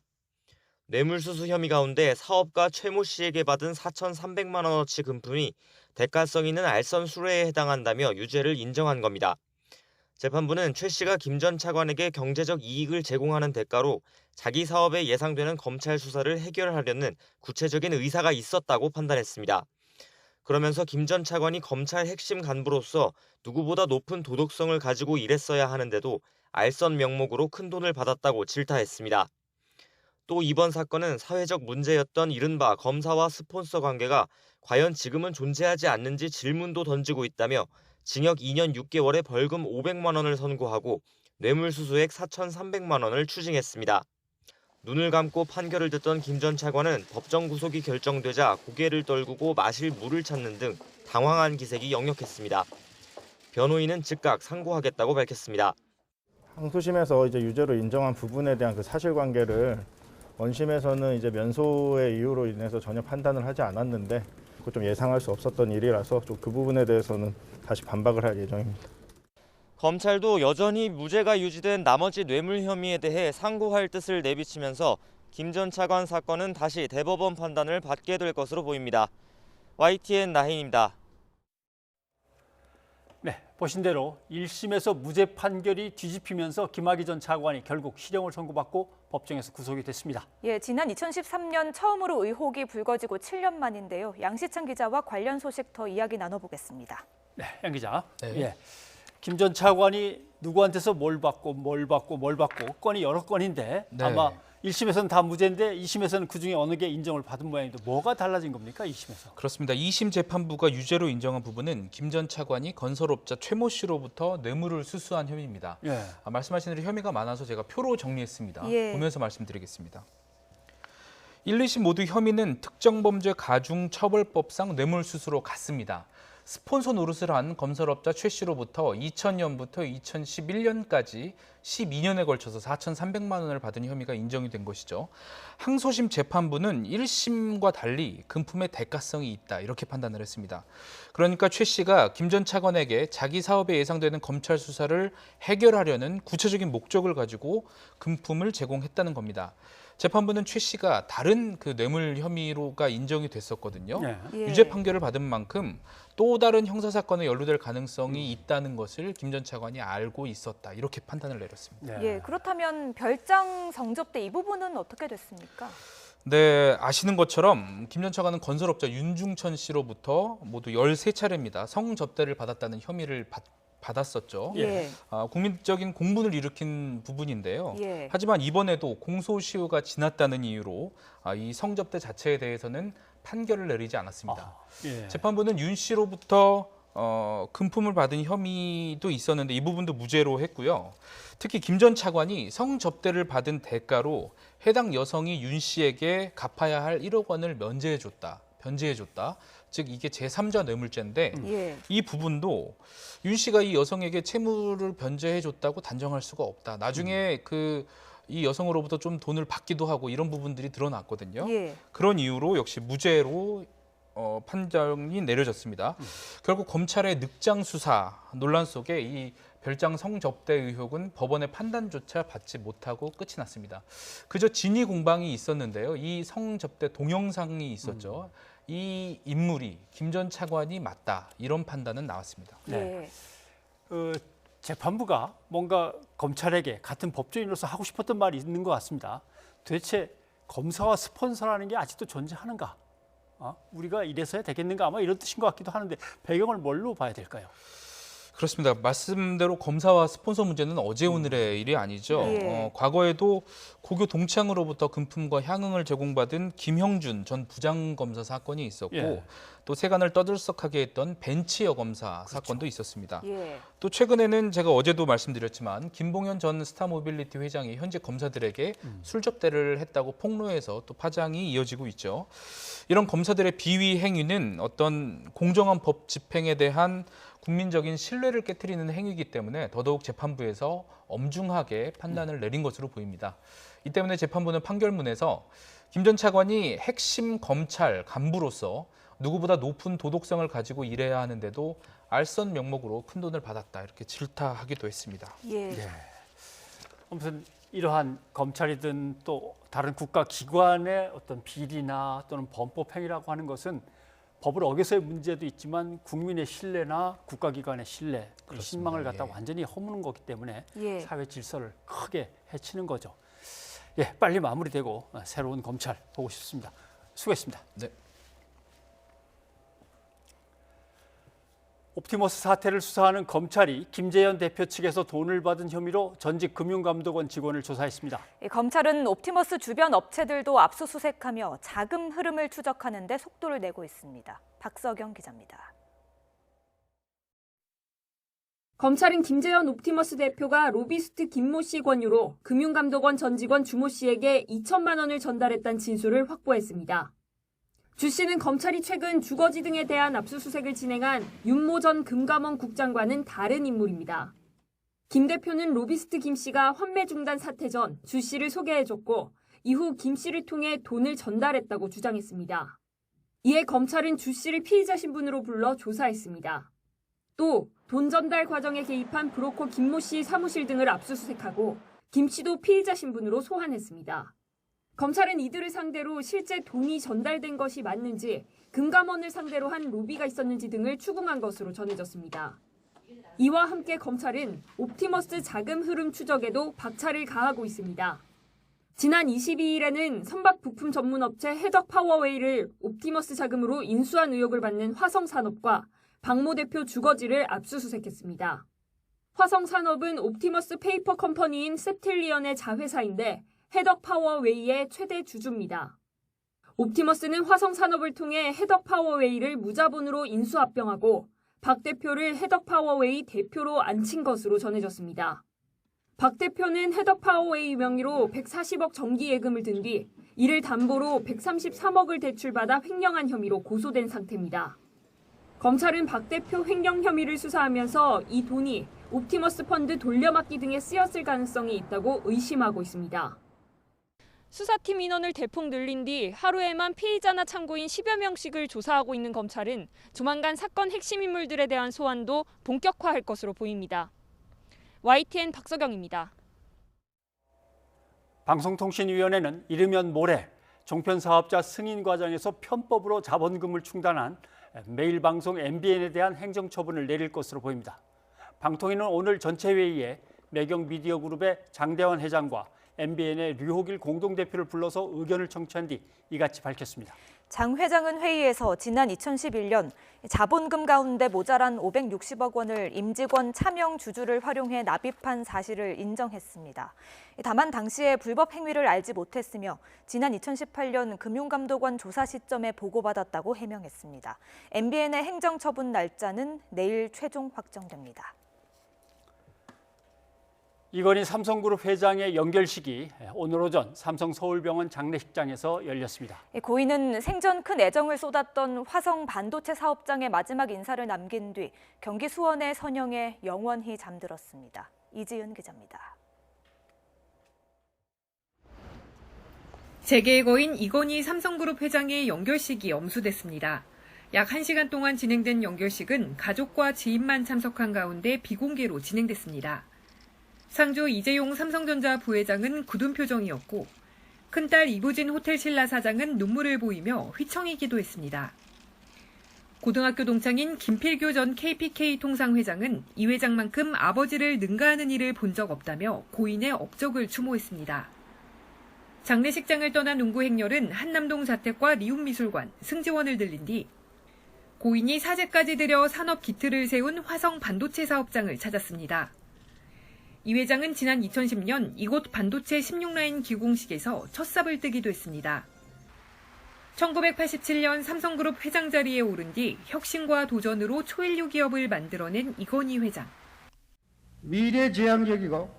뇌물수수 혐의 가운데 사업가 최모 씨에게 받은 4,300만 원어치 금품이 대가성 있는 알선 수뢰에 해당한다며 유죄를 인정한 겁니다. 재판부는 최 씨가 김 전 차관에게 경제적 이익을 제공하는 대가로 자기 사업에 예상되는 검찰 수사를 해결하려는 구체적인 의사가 있었다고 판단했습니다. 그러면서 김 전 차관이 검찰 핵심 간부로서 누구보다 높은 도덕성을 가지고 일했어야 하는데도 알선 명목으로 큰 돈을 받았다고 질타했습니다. 또 이번 사건은 사회적 문제였던 이른바 검사와 스폰서 관계가 과연 지금은 존재하지 않는지 질문도 던지고 있다며 징역 2년 6개월에 벌금 500만 원을 선고하고 뇌물수수액 4,300만 원을 추징했습니다. 눈을 감고 판결을 듣던 김 전 차관은 법정 구속이 결정되자 고개를 떨구고 마실 물을 찾는 등 당황한 기색이 역력했습니다. 변호인은 즉각 상고하겠다고 밝혔습니다. 항소심에서 이제 유죄로 인정한 부분에 대한 그 사실관계를 원심에서는 이제 면소의 이유로 인해서 전혀 판단을 하지 않았는데 그거 좀 예상할 수 없었던 일이라서 좀 그 부분에 대해서는 다시 반박을 할 예정입니다. 검찰도 여전히 무죄가 유지된 나머지 뇌물 혐의에 대해 상고할 뜻을 내비치면서 김 전 차관 사건은 다시 대법원 판단을 받게 될 것으로 보입니다. YTN 나혜인입니다. 네, 보신 대로 1심에서 무죄 판결이 뒤집히면서 김학의 전 차관이 결국 실형을 선고받고 법정에서 구속이 됐습니다. 예, 지난 2013년 처음으로 의혹이 불거지고 7년 만인데요. 양시창 기자와 관련 소식 더 이야기 나눠보겠습니다. 네, 양 기자. 네. 예, 김 전 차관이 누구한테서 뭘 받고 건이 여러 건인데 네. 아마 1심에서는 다 무죄인데 2심에서는 그중에 어느 게 인정을 받은 모양인데 뭐가 달라진 겁니까? 2심에서? 그렇습니다. 2심 재판부가 유죄로 인정한 부분은 김 전 차관이 건설업자 최모 씨로부터 뇌물을 수수한 혐의입니다. 예. 말씀하신 대로 혐의가 많아서 제가 표로 정리했습니다. 예. 보면서 말씀드리겠습니다. 1, 2심 모두 혐의는 특정범죄 가중처벌법상 뇌물수수로 같습니다. 스폰서 노릇을 한 건설업자 최 씨로부터 2000년부터 2011년까지 12년에 걸쳐서 4,300만 원을 받은 혐의가 인정이 된 것이죠. 항소심 재판부는 1심과 달리 금품의 대가성이 있다 이렇게 판단을 했습니다. 그러니까 최 씨가 김 전 차관에게 자기 사업에 예상되는 검찰 수사를 해결하려는 구체적인 목적을 가지고 금품을 제공했다는 겁니다. 재판부는 최 씨가 다른 그 뇌물 혐의로가 인정이 됐었거든요. 네. 예. 유죄 판결을 받은 만큼 또 다른 형사 사건에 연루될 가능성이 있다는 것을 김 전 차관이 알고 있었다 이렇게 판단을 내렸습니다. 네. 예, 그렇다면 별장 성접대 이 부분은 어떻게 됐습니까? 네, 아시는 것처럼 김 전 차관은 건설업자 윤중천 씨로부터 모두 13차례입니다. 성접대를 받았다는 혐의를 받았었죠. 예. 국민적인 공분을 일으킨 부분인데요. 예. 하지만 이번에도 공소시효가 지났다는 이유로 이 성접대 자체에 대해서는 판결을 내리지 않았습니다. 예. 재판부는 윤 씨로부터 금품을 받은 혐의도 있었는데 이 부분도 무죄로 했고요. 특히 김 전 차관이 성접대를 받은 대가로 해당 여성이 윤 씨에게 갚아야 할 1억 원을 변제해줬다. 즉 이게 제3자 뇌물죄인데 예. 이 부분도 윤 씨가 이 여성에게 채무를 변제해줬다고 단정할 수가 없다. 나중에 이 여성으로부터 좀 돈을 받기도 하고 이런 부분들이 드러났거든요. 예. 그런 이유로 역시 무죄로 판정이 내려졌습니다. 결국 검찰의 늑장 수사 논란 속에 이 별장 성접대 의혹은 법원의 판단조차 받지 못하고 끝이 났습니다. 그저 진위 공방이 있었는데요. 이 성접대 동영상이 있었죠. 이 인물이 김 전 차관이 맞다 이런 판단은 나왔습니다. 네. 재판부가 뭔가 검찰에게 같은 법조인으로서 하고 싶었던 말이 있는 것 같습니다. 도대체 검사와 스폰서라는 게 아직도 존재하는가? 우리가 이래서야 되겠는가 아마 이런 뜻인 것 같기도 하는데 배경을 뭘로 봐야 될까요? 그렇습니다. 말씀대로 검사와 스폰서 문제는 어제 오늘의 일이 아니죠. 과거에도 고교 동창으로부터 금품과 향응을 제공받은 김형준 전 부장검사 사건이 있었고 또 세간을 떠들썩하게 했던 벤치 여검사 사건도 있었습니다. 또 최근에는 제가 어제도 말씀드렸지만 김봉현 전 스타모빌리티 회장이 현재 검사들에게 술접대를 했다고 폭로해서 또 파장이 이어지고 있죠. 이런 검사들의 비위 행위는 어떤 공정한 법 집행에 대한 국민적인 신뢰를 깨트리는 행위이기 때문에 더더욱 재판부에서 엄중하게 판단을 내린 것으로 보입니다. 이 때문에 재판부는 판결문에서 김 전 차관이 핵심 검찰 간부로서 누구보다 높은 도덕성을 가지고 일해야 하는데도 알선 명목으로 큰돈을 받았다 이렇게 질타하기도 했습니다. 아무튼 이러한 검찰이든 또 다른 국가기관의 어떤 비리나 또는 범법 행위라고 하는 것은 법을 어겨서의 문제도 있지만 국민의 신뢰나 국가기관의 신뢰, 신망을 갖다 완전히 허무는 거기 때문에 사회 질서를 크게 해치는 거죠. 빨리 마무리되고 새로운 검찰 보고 싶습니다. 수고했습니다. 네. 옵티머스 사태를 수사하는 검찰이 김재현 대표 측에서 돈을 받은 혐의로 전직 금융감독원 직원을 조사했습니다. 검찰은 옵티머스 주변 업체들도 압수수색하며 자금 흐름을 추적하는 데 속도를 내고 있습니다. 박서경 기자입니다. 검찰은 김재현 옵티머스 대표가 로비스트 김모 씨 권유로 금융감독원 전 직원 주모 씨에게 2천만 원을 전달했다는 진술을 확보했습니다. 주 씨는 검찰이 최근 주거지 등에 대한 압수수색을 진행한 윤모 전 금감원 국장과는 다른 인물입니다. 김 대표는 로비스트 김 씨가 환매 중단 사태 전 주 씨를 소개해줬고 이후 김 씨를 통해 돈을 전달했다고 주장했습니다. 이에 검찰은 주 씨를 피의자 신분으로 불러 조사했습니다. 또 돈 전달 과정에 개입한 브로커 김모 씨 사무실 등을 압수수색하고 김 씨도 피의자 신분으로 소환했습니다. 검찰은 이들을 상대로 실제 돈이 전달된 것이 맞는지, 금감원을 상대로 한 로비가 있었는지 등을 추궁한 것으로 전해졌습니다. 이와 함께 검찰은 옵티머스 자금 흐름 추적에도 박차를 가하고 있습니다. 지난 22일에는 선박 부품 전문 업체 해덕파워웨이를 옵티머스 자금으로 인수한 의혹을 받는 화성산업과 박모 대표 주거지를 압수수색했습니다. 화성산업은 옵티머스 페이퍼 컴퍼니인 셉틸리언의 자회사인데 해덕파워웨이의 최대 주주입니다. 옵티머스는 화성산업을 통해 해덕파워웨이를 무자본으로 인수합병하고 박 대표를 해덕파워웨이 대표로 앉힌 것으로 전해졌습니다. 박 대표는 해덕파워웨이 명의로 140억 정기예금을 든 뒤 이를 담보로 133억을 대출받아 횡령한 혐의로 고소된 상태입니다. 검찰은 박 대표 횡령 혐의를 수사하면서 이 돈이 옵티머스 펀드 돌려막기 등에 쓰였을 가능성이 있다고 의심하고 있습니다. 수사팀 인원을 대폭 늘린 뒤 하루에만 피의자나 참고인 10여 명씩을 조사하고 있는 검찰은 조만간 사건 핵심 인물들에 대한 소환도 본격화할 것으로 보입니다. YTN 박서경입니다. 방송통신위원회는 이르면 모레 종편 사업자 승인 과정에서 편법으로 자본금을 충당한 매일방송 MBN에 대한 행정처분을 내릴 것으로 보입니다. 방통위는 오늘 전체 회의에 매경미디어그룹의 장대환 회장과 MBN의 류호길 공동대표를 불러서 의견을 청취한 뒤 이같이 밝혔습니다. 장 회장은 회의에서 지난 2011년 자본금 가운데 모자란 560억 원을 임직원 차명 주주를 활용해 납입한 사실을 인정했습니다. 다만 당시에 불법 행위를 알지 못했으며 지난 2018년 금융감독원 조사 시점에 보고받았다고 해명했습니다. MBN의 행정처분 날짜는 내일 최종 확정됩니다. 이건희 삼성그룹 회장의 연결식이 오늘 오전 삼성 서울병원 장례식장에서 열렸습니다. 고인은 생전 큰 애정을 쏟았던 화성 반도체 사업장의 마지막 인사를 남긴 뒤 경기 수원의 선영에 영원히 잠들었습니다. 이지은 기자입니다. 재계의 거인 이건희 삼성그룹 회장의 연결식이 엄수됐습니다. 약 1시간 동안 진행된 연결식은 가족과 지인만 참석한 가운데 비공개로 진행됐습니다. 상조 이재용 삼성전자 부회장은 굳은 표정이었고 큰딸 이부진 호텔신라 사장은 눈물을 보이며 휘청이 기도했습니다. 고등학교 동창인 김필교 전 KPK 통상회장은 이 회장만큼 아버지를 능가하는 일을 본 적 없다며 고인의 업적을 추모했습니다. 장례식장을 떠난 농구 행렬은 한남동 자택과 리움미술관, 승지원을 들린 뒤 고인이 사제까지 들여 산업 기틀을 세운 화성 반도체 사업장을 찾았습니다. 이 회장은 지난 2010년 이곳 반도체 16라인 기공식에서 첫 삽을 뜨기도 했습니다. 1987년 삼성그룹 회장 자리에 오른 뒤 혁신과 도전으로 초일류 기업을 만들어낸 이건희 회장. 미래지향적이고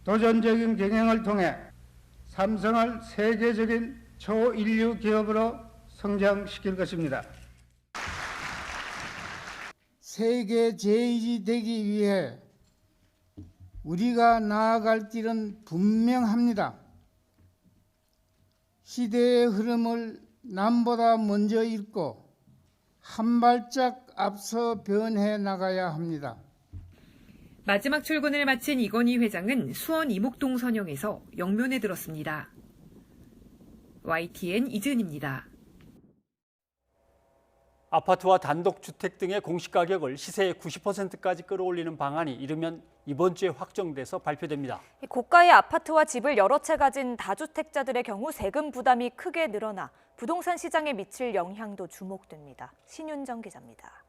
도전적인 경영을 통해 삼성을 세계적인 초인류 기업으로 성장시킬 것입니다. 세계 제1이 되기 위해 우리가 나아갈 길은 분명합니다. 시대의 흐름을 남보다 먼저 읽고 한 발짝 앞서 변해 나가야 합니다. 마지막 출근을 마친 이건희 회장은 수원 이목동 선영에서 영면에 들었습니다. YTN 이지은입니다. 아파트와 단독주택 등의 공시가격을 시세의 90%까지 끌어올리는 방안이 이르면 이번 주에 확정돼서 발표됩니다. 고가의 아파트와 집을 여러 채 가진 다주택자들의 경우 세금 부담이 크게 늘어나 부동산 시장에 미칠 영향도 주목됩니다. 신윤정 기자입니다.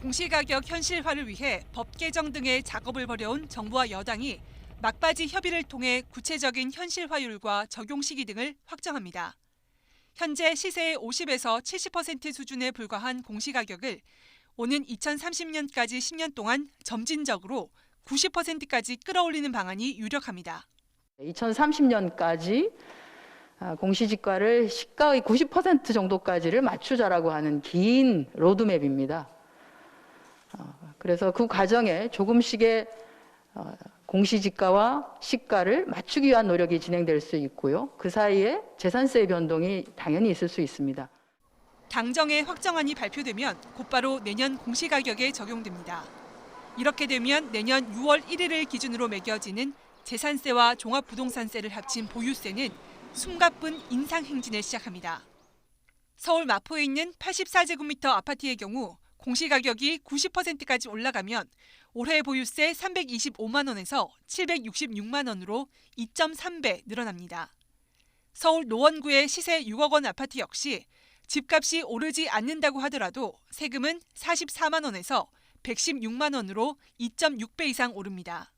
공시가격 현실화를 위해 법 개정 등의 작업을 벌여온 정부와 여당이 막바지 협의를 통해 구체적인 현실화율과 적용 시기 등을 확정합니다. 현재 시세의 50에서 70% 수준에 불과한 공시가격을 오는 2030년까지 10년 동안 점진적으로 90%까지 끌어올리는 방안이 유력합니다. 2030년까지 공시지가를 시가의 90% 정도까지를 맞추자라고 하는 긴 로드맵입니다. 그래서 그 과정에 조금씩의 공시지가와 시가를 맞추기 위한 노력이 진행될 수 있고요. 그 사이에 재산세의 변동이 당연히 있을 수 있습니다. 당정의 확정안이 발표되면 곧바로 내년 공시가격에 적용됩니다. 이렇게 되면 내년 6월 1일을 기준으로 매겨지는 재산세와 종합부동산세를 합친 보유세는 숨가쁜 인상 행진을 시작합니다. 서울 마포에 있는 84제곱미터 아파트의 경우 공시가격이 90%까지 올라가면 올해 보유세 325만 원에서 766만 원으로 2.3배 늘어납니다. 서울 노원구의 시세 6억 원 아파트 역시 집값이 오르지 않는다고 하더라도 세금은 44만 원에서 116만 원으로 2.6배 이상 오릅니다.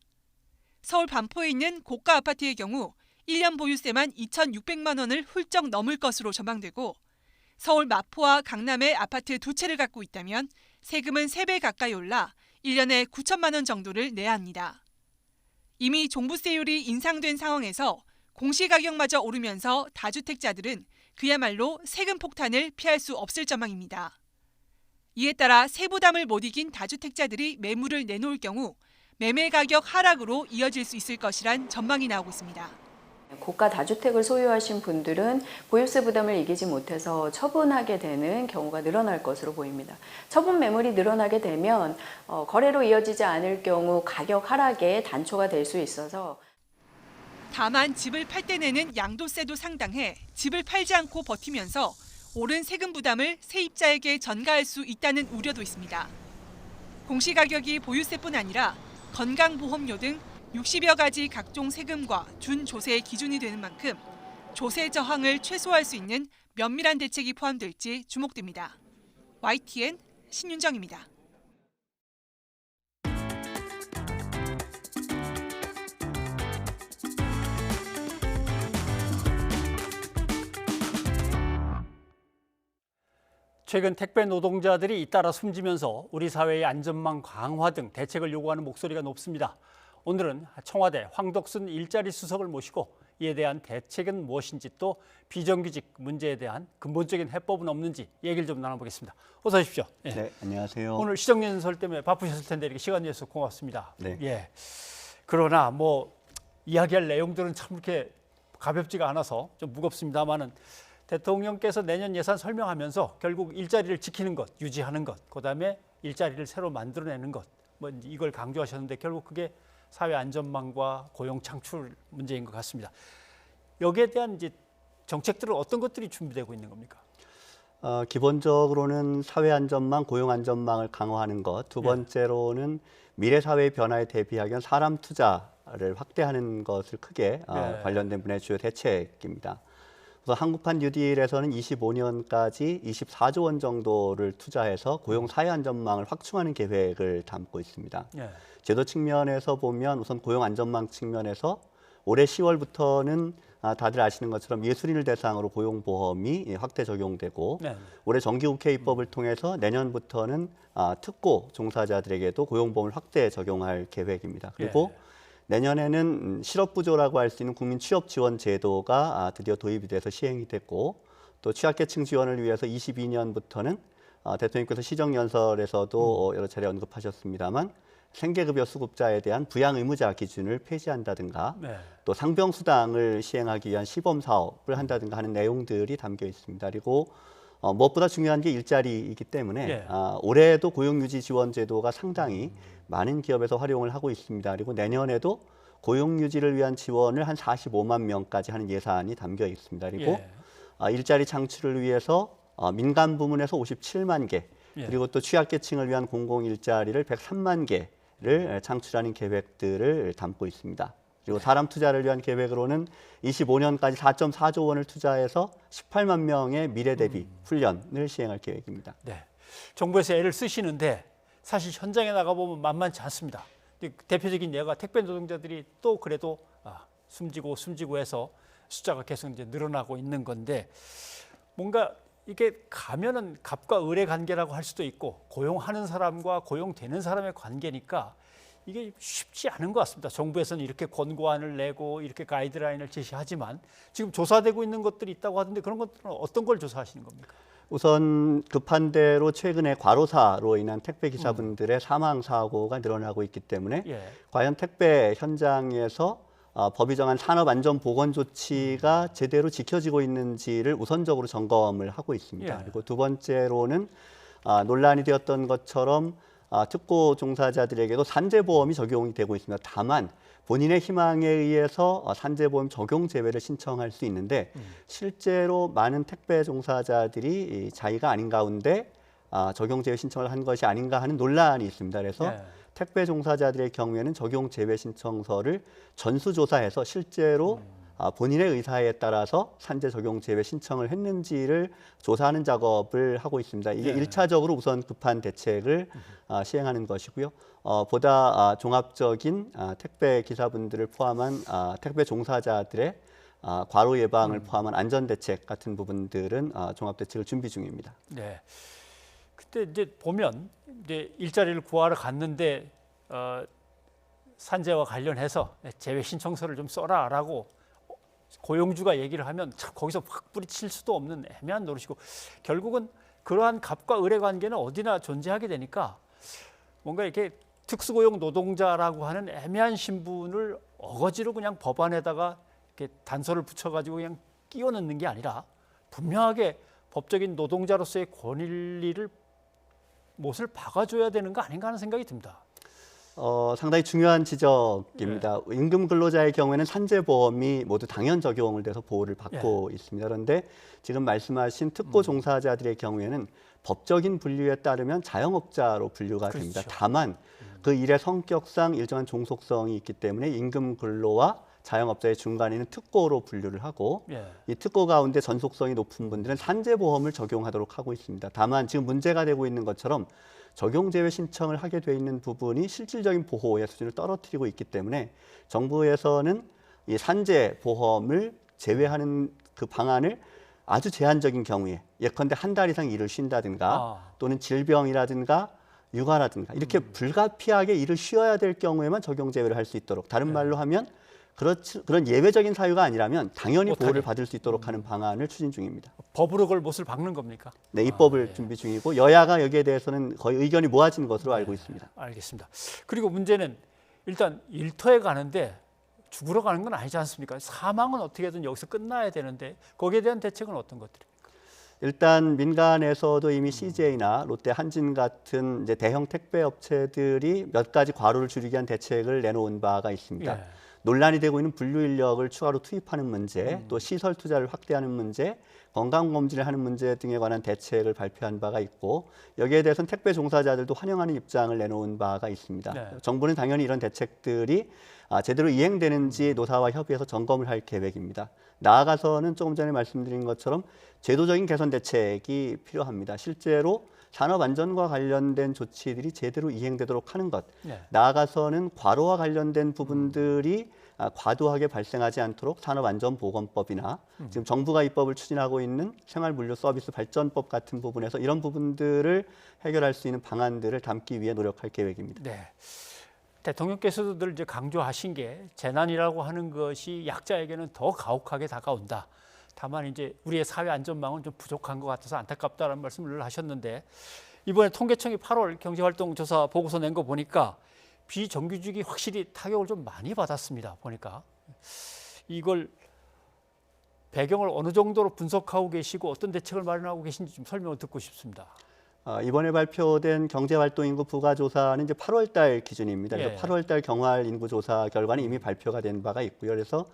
서울 반포에 있는 고가 아파트의 경우 1년 보유세만 2,600만 원을 훌쩍 넘을 것으로 전망되고 서울 마포와 강남의 아파트 두 채를 갖고 있다면 세금은 3배 가까이 올라 1년에 9천만 원 정도를 내야 합니다. 이미 종부세율이 인상된 상황에서 공시가격마저 오르면서 다주택자들은 그야말로 세금 폭탄을 피할 수 없을 전망입니다. 이에 따라 세부담을 못 이긴 다주택자들이 매물을 내놓을 경우 매매 가격 하락으로 이어질 수 있을 것이란 전망이 나오고 있습니다. 고가 다주택을 소유하신 분들은 보유세 부담을 이기지 못해서 처분하게 되는 경우가 늘어날 것으로 보입니다. 처분 매물이 늘어나게 되면 거래로 이어지지 않을 경우 가격 하락에 단초가 될 수 있어서 다만 집을 팔 때 내는 양도세도 상당해 집을 팔지 않고 버티면서 오른 세금 부담을 세입자에게 전가할 수 있다는 우려도 있습니다. 공시가격이 보유세뿐 아니라 건강보험료 등 60여 가지 각종 세금과 준조세 기준이 되는 만큼 조세 저항을 최소화할 수 있는 면밀한 대책이 포함될지 주목됩니다. YTN 신윤정입니다. 최근 택배 노동자들이 잇따라 숨지면서 우리 사회의 안전망 강화 등 대책을 요구하는 목소리가 높습니다. 오늘은 청와대 황덕순 일자리 수석을 모시고 이에 대한 대책은 무엇인지 또 비정규직 문제에 대한 근본적인 해법은 없는지 얘기를 좀 나눠보겠습니다. 어서 오십시오. 예. 네, 안녕하세요. 오늘 시정연설 때문에 바쁘셨을 텐데 이렇게 시간 내서 고맙습니다. 네. 예. 그러나 뭐 이야기할 내용들은 참 이렇게 가볍지가 않아서 좀 무겁습니다만은 대통령께서 내년 예산 설명하면서 결국 일자리를 지키는 것, 유지하는 것, 그다음에 일자리를 새로 만들어내는 것, 뭐 이걸 강조하셨는데 결국 그게 사회 안전망과 고용 창출 문제인 것 같습니다. 여기에 대한 이제 정책들은 어떤 것들이 준비되고 있는 겁니까? 기본적으로는 사회 안전망, 고용 안전망을 강화하는 것. 두 번째로는 미래 사회의 변화에 대비하기 위한 사람 투자 투자를 확대하는 것을 크게 관련된 분야의 주요 대책입니다. 그래서 한국판 뉴딜에서는 25년까지 24조 원 정도를 투자해서 고용 사회 안전망을 확충하는 계획을 담고 있습니다. 제도 측면에서 보면 우선 고용 안전망 측면에서 올해 10월부터는 다들 아시는 것처럼 예술인을 대상으로 고용보험이 확대 적용되고 올해 정기국회 입법을 통해서 내년부터는 특고 종사자들에게도 고용보험을 확대 적용할 계획입니다. 그리고 내년에는 실업부조라고 할 수 있는 국민 취업지원 제도가 드디어 도입이 돼서 시행이 됐고 또 취약계층 지원을 위해서 22년부터는 대통령께서 시정연설에서도 여러 차례 언급하셨습니다만 생계급여 수급자에 대한 부양 의무자 기준을 폐지한다든가 또 상병수당을 시행하기 위한 시범 사업을 한다든가 하는 내용들이 담겨 있습니다. 그리고 무엇보다 중요한 게 일자리이기 때문에 올해도 고용유지 지원 제도가 상당히 많은 기업에서 활용을 하고 있습니다. 그리고 내년에도 고용유지를 위한 지원을 한 45만 명까지 하는 예산이 담겨 있습니다. 그리고 일자리 창출을 위해서 민간 부문에서 57만 개 그리고 또 취약계층을 위한 공공일자리를 103만 개를 창출하는 계획들을 담고 있습니다. 그리고 사람 투자를 위한 계획으로는 25년까지 4.4조 원을 투자해서 18만 명의 미래 대비 훈련을 시행할 계획입니다. 네, 정부에서 애를 쓰시는데 사실 현장에 나가보면 만만치 않습니다. 대표적인 예가 택배 노동자들이 또 그래도 숨지고 해서 숫자가 계속 이제 늘어나고 있는 건데 뭔가 이게 가면은 갑과 을의 관계라고 할 수도 있고 고용하는 사람과 고용되는 사람의 관계니까 이게 쉽지 않은 것 같습니다. 정부에서는 이렇게 권고안을 내고 이렇게 가이드라인을 제시하지만 지금 조사되고 있는 것들이 있다고 하던데 그런 것들은 어떤 걸 조사하시는 겁니까? 우선 급한 대로 최근에 과로사로 인한 택배 기사분들의 사망 사고가 늘어나고 있기 때문에 과연 택배 현장에서 법이 정한 산업안전보건 조치가 제대로 지켜지고 있는지를 우선적으로 점검을 하고 있습니다. 그리고 두 번째로는 논란이 되었던 것처럼 특고 종사자들에게도 산재보험이 적용이 되고 있습니다. 다만 본인의 희망에 의해서 산재보험 적용 제외를 신청할 수 있는데 실제로 많은 택배 종사자들이 자의가 아닌 가운데 적용 제외 신청을 한 것이 아닌가 하는 논란이 있습니다. 그래서 택배 종사자들의 경우에는 적용 제외 신청서를 전수조사해서 실제로 본인의 의사에 따라서 산재 적용 제외 신청을 했는지를 조사하는 작업을 하고 있습니다. 이게 1차적으로 우선 급한 대책을 시행하는 것이고요. 보다 종합적인 택배 기사분들을 포함한 택배 종사자들의 과로 예방을 포함한 안전 대책 같은 부분들은 종합 대책을 준비 중입니다. 네. 그때 이제 보면 이제 일자리를 구하러 갔는데 산재와 관련해서 제외 신청서를 좀 써라라고 고용주가 얘기를 하면 참 거기서 확 뿌리칠 수도 없는 애매한 노릇이고 결국은 그러한 갑과 을의 관계는 어디나 존재하게 되니까 뭔가 이렇게 특수고용 노동자라고 하는 애매한 신분을 어거지로 그냥 법안에다가 이렇게 단서를 붙여가지고 그냥 끼워 넣는 게 아니라 분명하게 법적인 노동자로서의 권리를 못을 박아줘야 되는 거 아닌가 하는 생각이 듭니다. 상당히 중요한 지적입니다. 임금 근로자의 경우에는 산재보험이 모두 당연 적용을 돼서 보호를 받고 있습니다. 그런데 지금 말씀하신 특고 종사자들의 경우에는 법적인 분류에 따르면 자영업자로 분류가 됩니다. 다만 그 일의 성격상 일정한 종속성이 있기 때문에 임금 근로와 자영업자의 중간에 있는 특고로 분류를 하고 이 특고 가운데 전속성이 높은 분들은 산재보험을 적용하도록 하고 있습니다. 다만 지금 문제가 되고 있는 것처럼 적용 제외 신청을 하게 돼 있는 부분이 실질적인 보호의 수준을 떨어뜨리고 있기 때문에 정부에서는 이 산재보험을 제외하는 그 방안을 아주 제한적인 경우에 예컨대 한 달 이상 일을 쉰다든가 또는 질병이라든가 육아라든가 이렇게 불가피하게 일을 쉬어야 될 경우에만 적용 제외를 할 수 있도록 다른 말로 하면 그런 예외적인 사유가 아니라면 당연히 보호를 받을 수 있도록 하는 방안을 추진 중입니다. 법으로 그걸 못을 박는 겁니까? 네, 입법을 준비 중이고 여야가 여기에 대해서는 거의 의견이 모아진 것으로 알고 있습니다. 알겠습니다. 그리고 문제는 일단 일터에 가는데 죽으러 가는 건 아니지 않습니까? 사망은 어떻게든 여기서 끝나야 되는데 거기에 대한 대책은 어떤 것들입니까? 일단 민간에서도 이미 CJ나 롯데, 한진 같은 이제 대형 택배 업체들이 몇 가지 과로를 줄이기 위한 대책을 내놓은 바가 있습니다. 논란이 되고 있는 분류 인력을 추가로 투입하는 문제, 또 시설 투자를 확대하는 문제, 건강검진을 하는 문제 등에 관한 대책을 발표한 바가 있고 여기에 대해서는 택배 종사자들도 환영하는 입장을 내놓은 바가 있습니다. 네. 정부는 당연히 이런 대책들이 제대로 이행되는지 노사와 협의해서 점검을 할 계획입니다. 나아가서는 조금 전에 말씀드린 것처럼 제도적인 개선 대책이 필요합니다. 실제로 산업 안전과 관련된 조치들이 제대로 이행되도록 하는 것, 네. 나아가서는 과로와 관련된 부분들이 과도하게 발생하지 않도록 산업안전보건법이나 지금 정부가 입법을 추진하고 있는 생활물류서비스 발전법 같은 부분에서 이런 부분들을 해결할 수 있는 방안들을 담기 위해 노력할 계획입니다. 네. 대통령께서도 늘 이제 강조하신 게 재난이라고 하는 것이 약자에게는 더 가혹하게 다가온다. 다만 이제 우리의 사회 안전망은 좀 부족한 것 같아서 안타깝다는 말씀을 늘 하셨는데 이번에 통계청이 8월 경제활동조사 보고서 낸 거 보니까 비정규직이 확실히 타격을 좀 많이 받았습니다. 보니까 이걸 배경을 어느 정도로 분석하고 계시고 어떤 대책을 마련하고 계신지 좀 설명을 듣고 싶습니다. 이번에 발표된 경제활동인구 부가조사는 이제 8월 달 기준입니다. 그래서 8월 달 경활 인구 조사 결과는 이미 발표가 된 바가 있고요. 그래서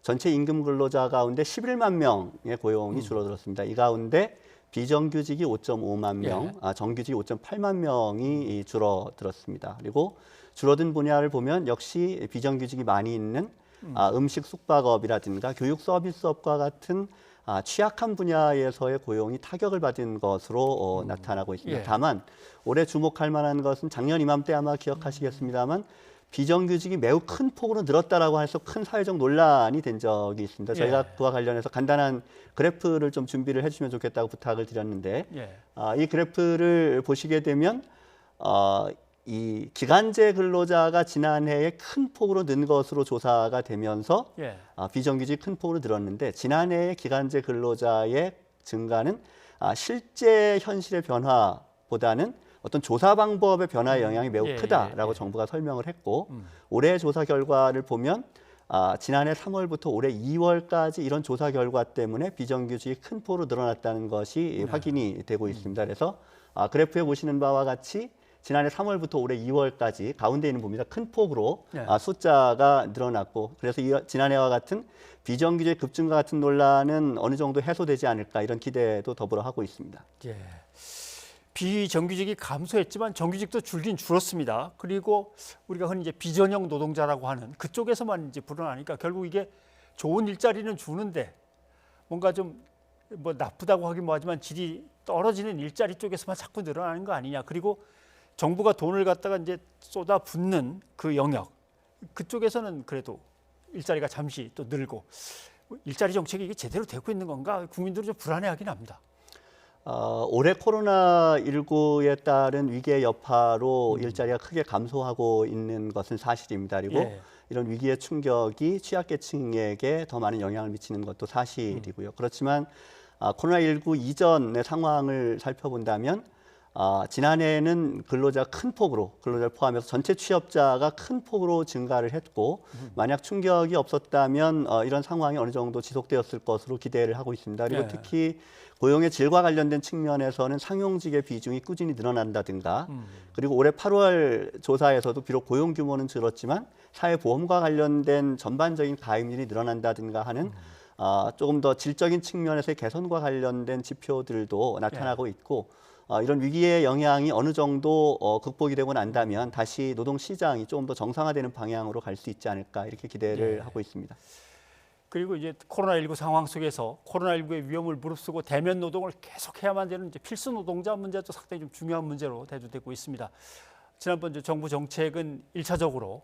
전체 임금 근로자 가운데 11만 명의 고용이 줄어들었습니다. 이 가운데 비정규직이 5.5만 명, 정규직이 5.8만 명이 줄어들었습니다. 그리고 줄어든 분야를 보면 역시 비정규직이 많이 있는 음식 숙박업이라든가 교육 서비스업과 같은 취약한 분야에서의 고용이 타격을 받은 것으로 나타나고 있습니다. 다만 올해 주목할 만한 것은 작년 이맘때 아마 기억하시겠습니다만 비정규직이 매우 큰 폭으로 늘었다라고 해서 큰 사회적 논란이 된 적이 있습니다. 저희가 그와 관련해서 간단한 그래프를 좀 준비를 해주시면 좋겠다고 부탁을 드렸는데 이 그래프를 보시게 되면 이 기간제 근로자가 지난해에 큰 폭으로 는 것으로 조사가 되면서 비정규직이 큰 폭으로 늘었는데 지난해에 기간제 근로자의 증가는 실제 현실의 변화보다는 어떤 조사 방법의 변화의 영향이 매우 크다라고 정부가 설명을 했고 올해 조사 결과를 보면 지난해 3월부터 올해 2월까지 이런 조사 결과 때문에 비정규직이 큰 폭으로 늘어났다는 것이 확인이 되고 있습니다. 그래서 그래프에 보시는 바와 같이 지난해 3월부터 올해 2월까지 가운데 있는 봅니다. 큰 폭으로 숫자가 늘어났고 그래서 지난해와 같은 비정규직 급증과 같은 논란은 어느 정도 해소되지 않을까 이런 기대도 더불어 하고 있습니다. 비정규직이 감소했지만 정규직도 줄긴 줄었습니다. 그리고 우리가 흔히 이제 비전형 노동자라고 하는 그쪽에서만 이제 불어나니까 결국 이게 좋은 일자리는 주는데 뭔가 좀 뭐 나쁘다고 하긴 뭐하지만 질이 떨어지는 일자리 쪽에서만 자꾸 늘어나는 거 아니냐. 그리고 정부가 돈을 갖다가 이제 쏟아붓는 그 영역 그쪽에서는 그래도 일자리가 잠시 또 늘고 일자리 정책이 이게 제대로 되고 있는 건가 국민들은 좀 불안해하긴 합니다. 올해 코로나19에 따른 위기의 여파로 일자리가 크게 감소하고 있는 것은 사실입니다. 그리고 이런 위기의 충격이 취약계층에게 더 많은 영향을 미치는 것도 사실이고요. 그렇지만 코로나19 이전의 상황을 살펴본다면 지난해에는 근로자가 큰 폭으로 근로자를 포함해서 전체 취업자가 큰 폭으로 증가를 했고 만약 충격이 없었다면 이런 상황이 어느 정도 지속되었을 것으로 기대를 하고 있습니다. 그리고 특히 고용의 질과 관련된 측면에서는 상용직의 비중이 꾸준히 늘어난다든가 그리고 올해 8월 조사에서도 비록 고용 규모는 줄었지만 사회보험과 관련된 전반적인 가입률이 늘어난다든가 하는 조금 더 질적인 측면에서의 개선과 관련된 지표들도 나타나고 있고 이런 위기의 영향이 어느 정도 극복이 되고 난다면 다시 노동시장이 조금 더 정상화되는 방향으로 갈 수 있지 않을까 이렇게 기대를 하고 있습니다. 그리고 이제 코로나19 상황 속에서 코로나19의 위험을 무릅쓰고 대면 노동을 계속해야만 되는 이제 필수 노동자 문제도 상당히 좀 중요한 문제로 대두되고 있습니다. 지난번 이제 정부 정책은 1차적으로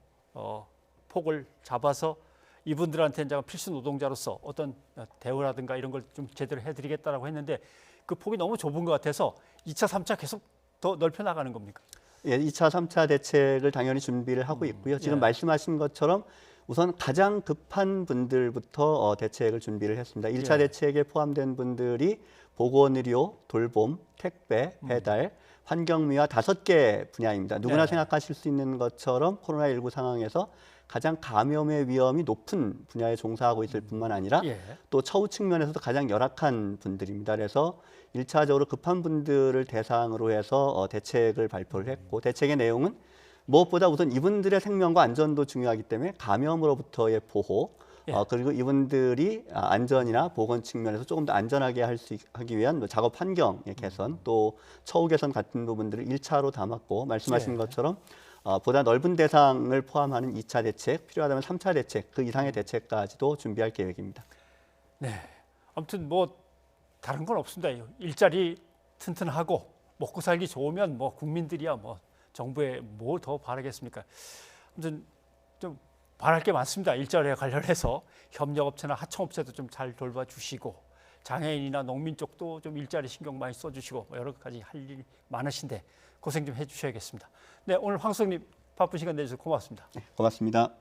폭을 잡아서 이분들한테 이제 필수 노동자로서 어떤 대우라든가 이런 걸 좀 제대로 해드리겠다라고 했는데 그 폭이 너무 좁은 것 같아서 2차, 3차 계속 더 넓혀 나가는 겁니까? 2차, 3차 대책을 당연히 준비를 하고 있고요. 지금 말씀하신 것처럼 우선 가장 급한 분들부터 대책을 준비를 했습니다. 1차 대책에 포함된 분들이 보건의료, 돌봄, 택배, 배달, 환경미화 5개 분야입니다. 누구나 생각하실 수 있는 것처럼 코로나19 상황에서 가장 감염의 위험이 높은 분야에 종사하고 있을 뿐만 아니라 또 처우 측면에서도 가장 열악한 분들입니다. 그래서 1차적으로 급한 분들을 대상으로 해서 대책을 발표를 했고 대책의 내용은 무엇보다 우선 이분들의 생명과 안전도 중요하기 때문에 감염으로부터의 보호, 그리고 이분들이 안전이나 보건 측면에서 조금 더 안전하게 하기 위한 작업 환경의 개선, 또 처우 개선 같은 부분들을 1차로 담았고 말씀하신 것처럼 보다 넓은 대상을 포함하는 2차 대책, 필요하다면 3차 대책, 그 이상의 대책까지도 준비할 계획입니다. 네, 아무튼 뭐 다른 건 없습니다. 일자리 튼튼하고 먹고 살기 좋으면 뭐 국민들이야 뭐 정부에 뭘 더 바라겠습니까? 아무튼 좀 바랄 게 많습니다. 일자리에 관련해서 협력업체나 하청업체도 좀 잘 돌봐주시고 장애인이나 농민 쪽도 좀 일자리 신경 많이 써주시고 뭐 여러 가지 할 일이 많으신데 고생 좀 해주셔야겠습니다. 네, 오늘 황수석님 바쁜 시간 내주셔서 고맙습니다. 네, 고맙습니다.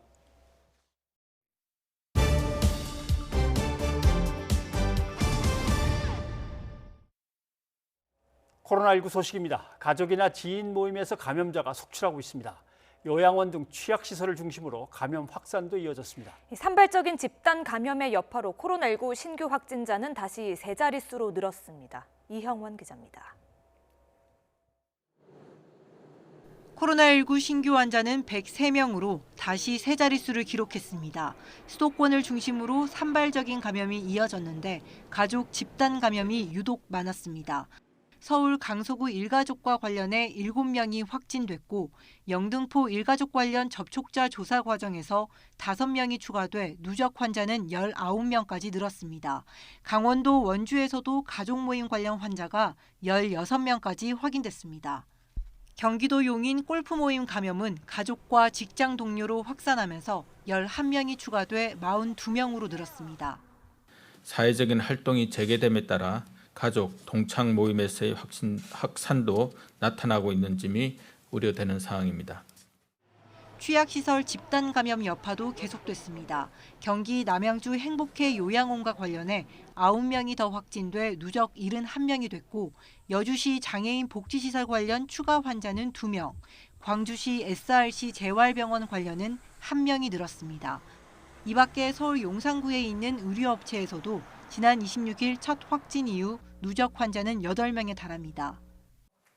코로나19 소식입니다. 가족이나 지인 모임에서 감염자가 속출하고 있습니다. 요양원 등 취약시설을 중심으로 감염 확산도 이어졌습니다. 산발적인 집단 감염의 여파로 코로나19 신규 확진자는 다시 세 자릿수로 늘었습니다. 이형원 기자입니다. 코로나19 신규 환자는 103명으로 다시 세 자릿수를 기록했습니다. 수도권을 중심으로 산발적인 감염이 이어졌는데 가족 집단 감염이 유독 많았습니다. 서울 강서구 일가족과 관련해 7명이 확진됐고 영등포 일가족 관련 접촉자 조사 과정에서 5명이 추가돼 누적 환자는 19명까지 늘었습니다. 강원도 원주에서도 가족 모임 관련 환자가 16명까지 확인됐습니다. 경기도 용인 골프 모임 감염은 가족과 직장 동료로 확산하면서 11명이 추가돼 42명으로 늘었습니다. 사회적인 활동이 재개됨에 따라 가족, 동창 모임에서의 확산도 나타나고 있는 점이 우려되는 상황입니다. 취약시설 집단 감염 여파도 계속됐습니다. 경기 남양주 행복회 요양원과 관련해 9명이 더 확진돼 누적 71명이 됐고 여주시 장애인 복지시설 관련 추가 환자는 2명, 광주시 SRC 재활병원 관련은 1명이 늘었습니다. 이 밖에 서울 용산구에 있는 의료업체에서도 지난 26일 첫 확진 이후 누적 환자는 8명에 달합니다.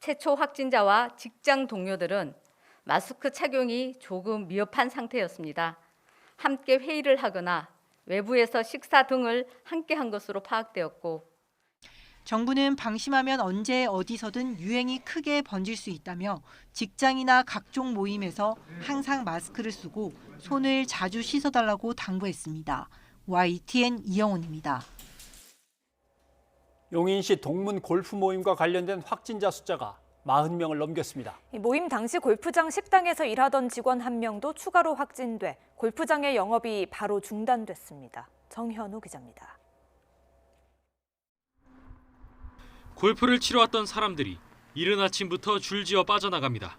최초 확진자와 직장 동료들은 마스크 착용이 조금 미흡한 상태였습니다. 함께 회의를 하거나 외부에서 식사 등을 함께 한 것으로 파악되었고 정부는 방심하면 언제 어디서든 유행이 크게 번질 수 있다며 직장이나 각종 모임에서 항상 마스크를 쓰고 손을 자주 씻어달라고 당부했습니다. YTN 이영훈입니다. 용인시 동문 골프 모임과 관련된 확진자 숫자가 40명을 넘겼습니다. 모임 당시 골프장 식당에서 일하던 직원 1명도 추가로 확진돼 골프장의 영업이 바로 중단됐습니다. 정현우 기자입니다. 골프를 치러 왔던 사람들이 이른 아침부터 줄지어 빠져나갑니다.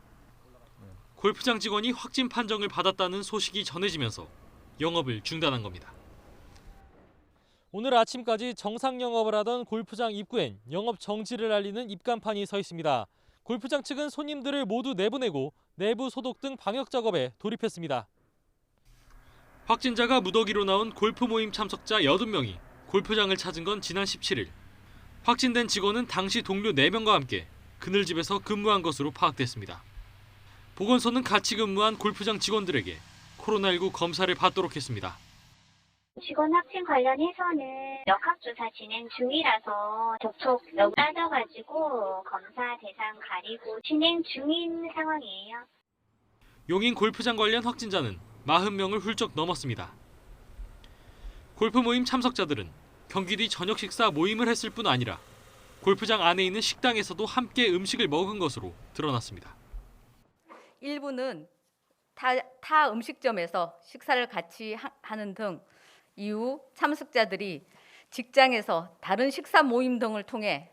골프장 직원이 확진 판정을 받았다는 소식이 전해지면서 영업을 중단한 겁니다. 오늘 아침까지 정상 영업을 하던 골프장 입구엔 영업 정지를 알리는 입간판이 서 있습니다. 골프장 측은 손님들을 모두 내보내고 내부 소독 등 방역 작업에 돌입했습니다. 확진자가 무더기로 나온 골프 모임 참석자 80명이 골프장을 찾은 건 지난 17일. 확진된 직원은 당시 동료 4명과 함께 그늘집에서 근무한 것으로 파악됐습니다. 보건소는 같이 근무한 골프장 직원들에게 코로나19 검사를 받도록 했습니다. 직원 확진 관련해서는 역학조사 진행 중이라서 접촉 여부 따져가지고 검사 대상 가리고 진행 중인 상황이에요. 용인 골프장 관련 확진자는 40명을 훌쩍 넘었습니다. 골프 모임 참석자들은 경기 뒤 저녁 식사 모임을 했을 뿐 아니라 골프장 안에 있는 식당에서도 함께 음식을 먹은 것으로 드러났습니다. 일부는 타 음식점에서 식사를 같이 하는 등 이후 참석자들이 직장에서 다른 식사 모임 등을 통해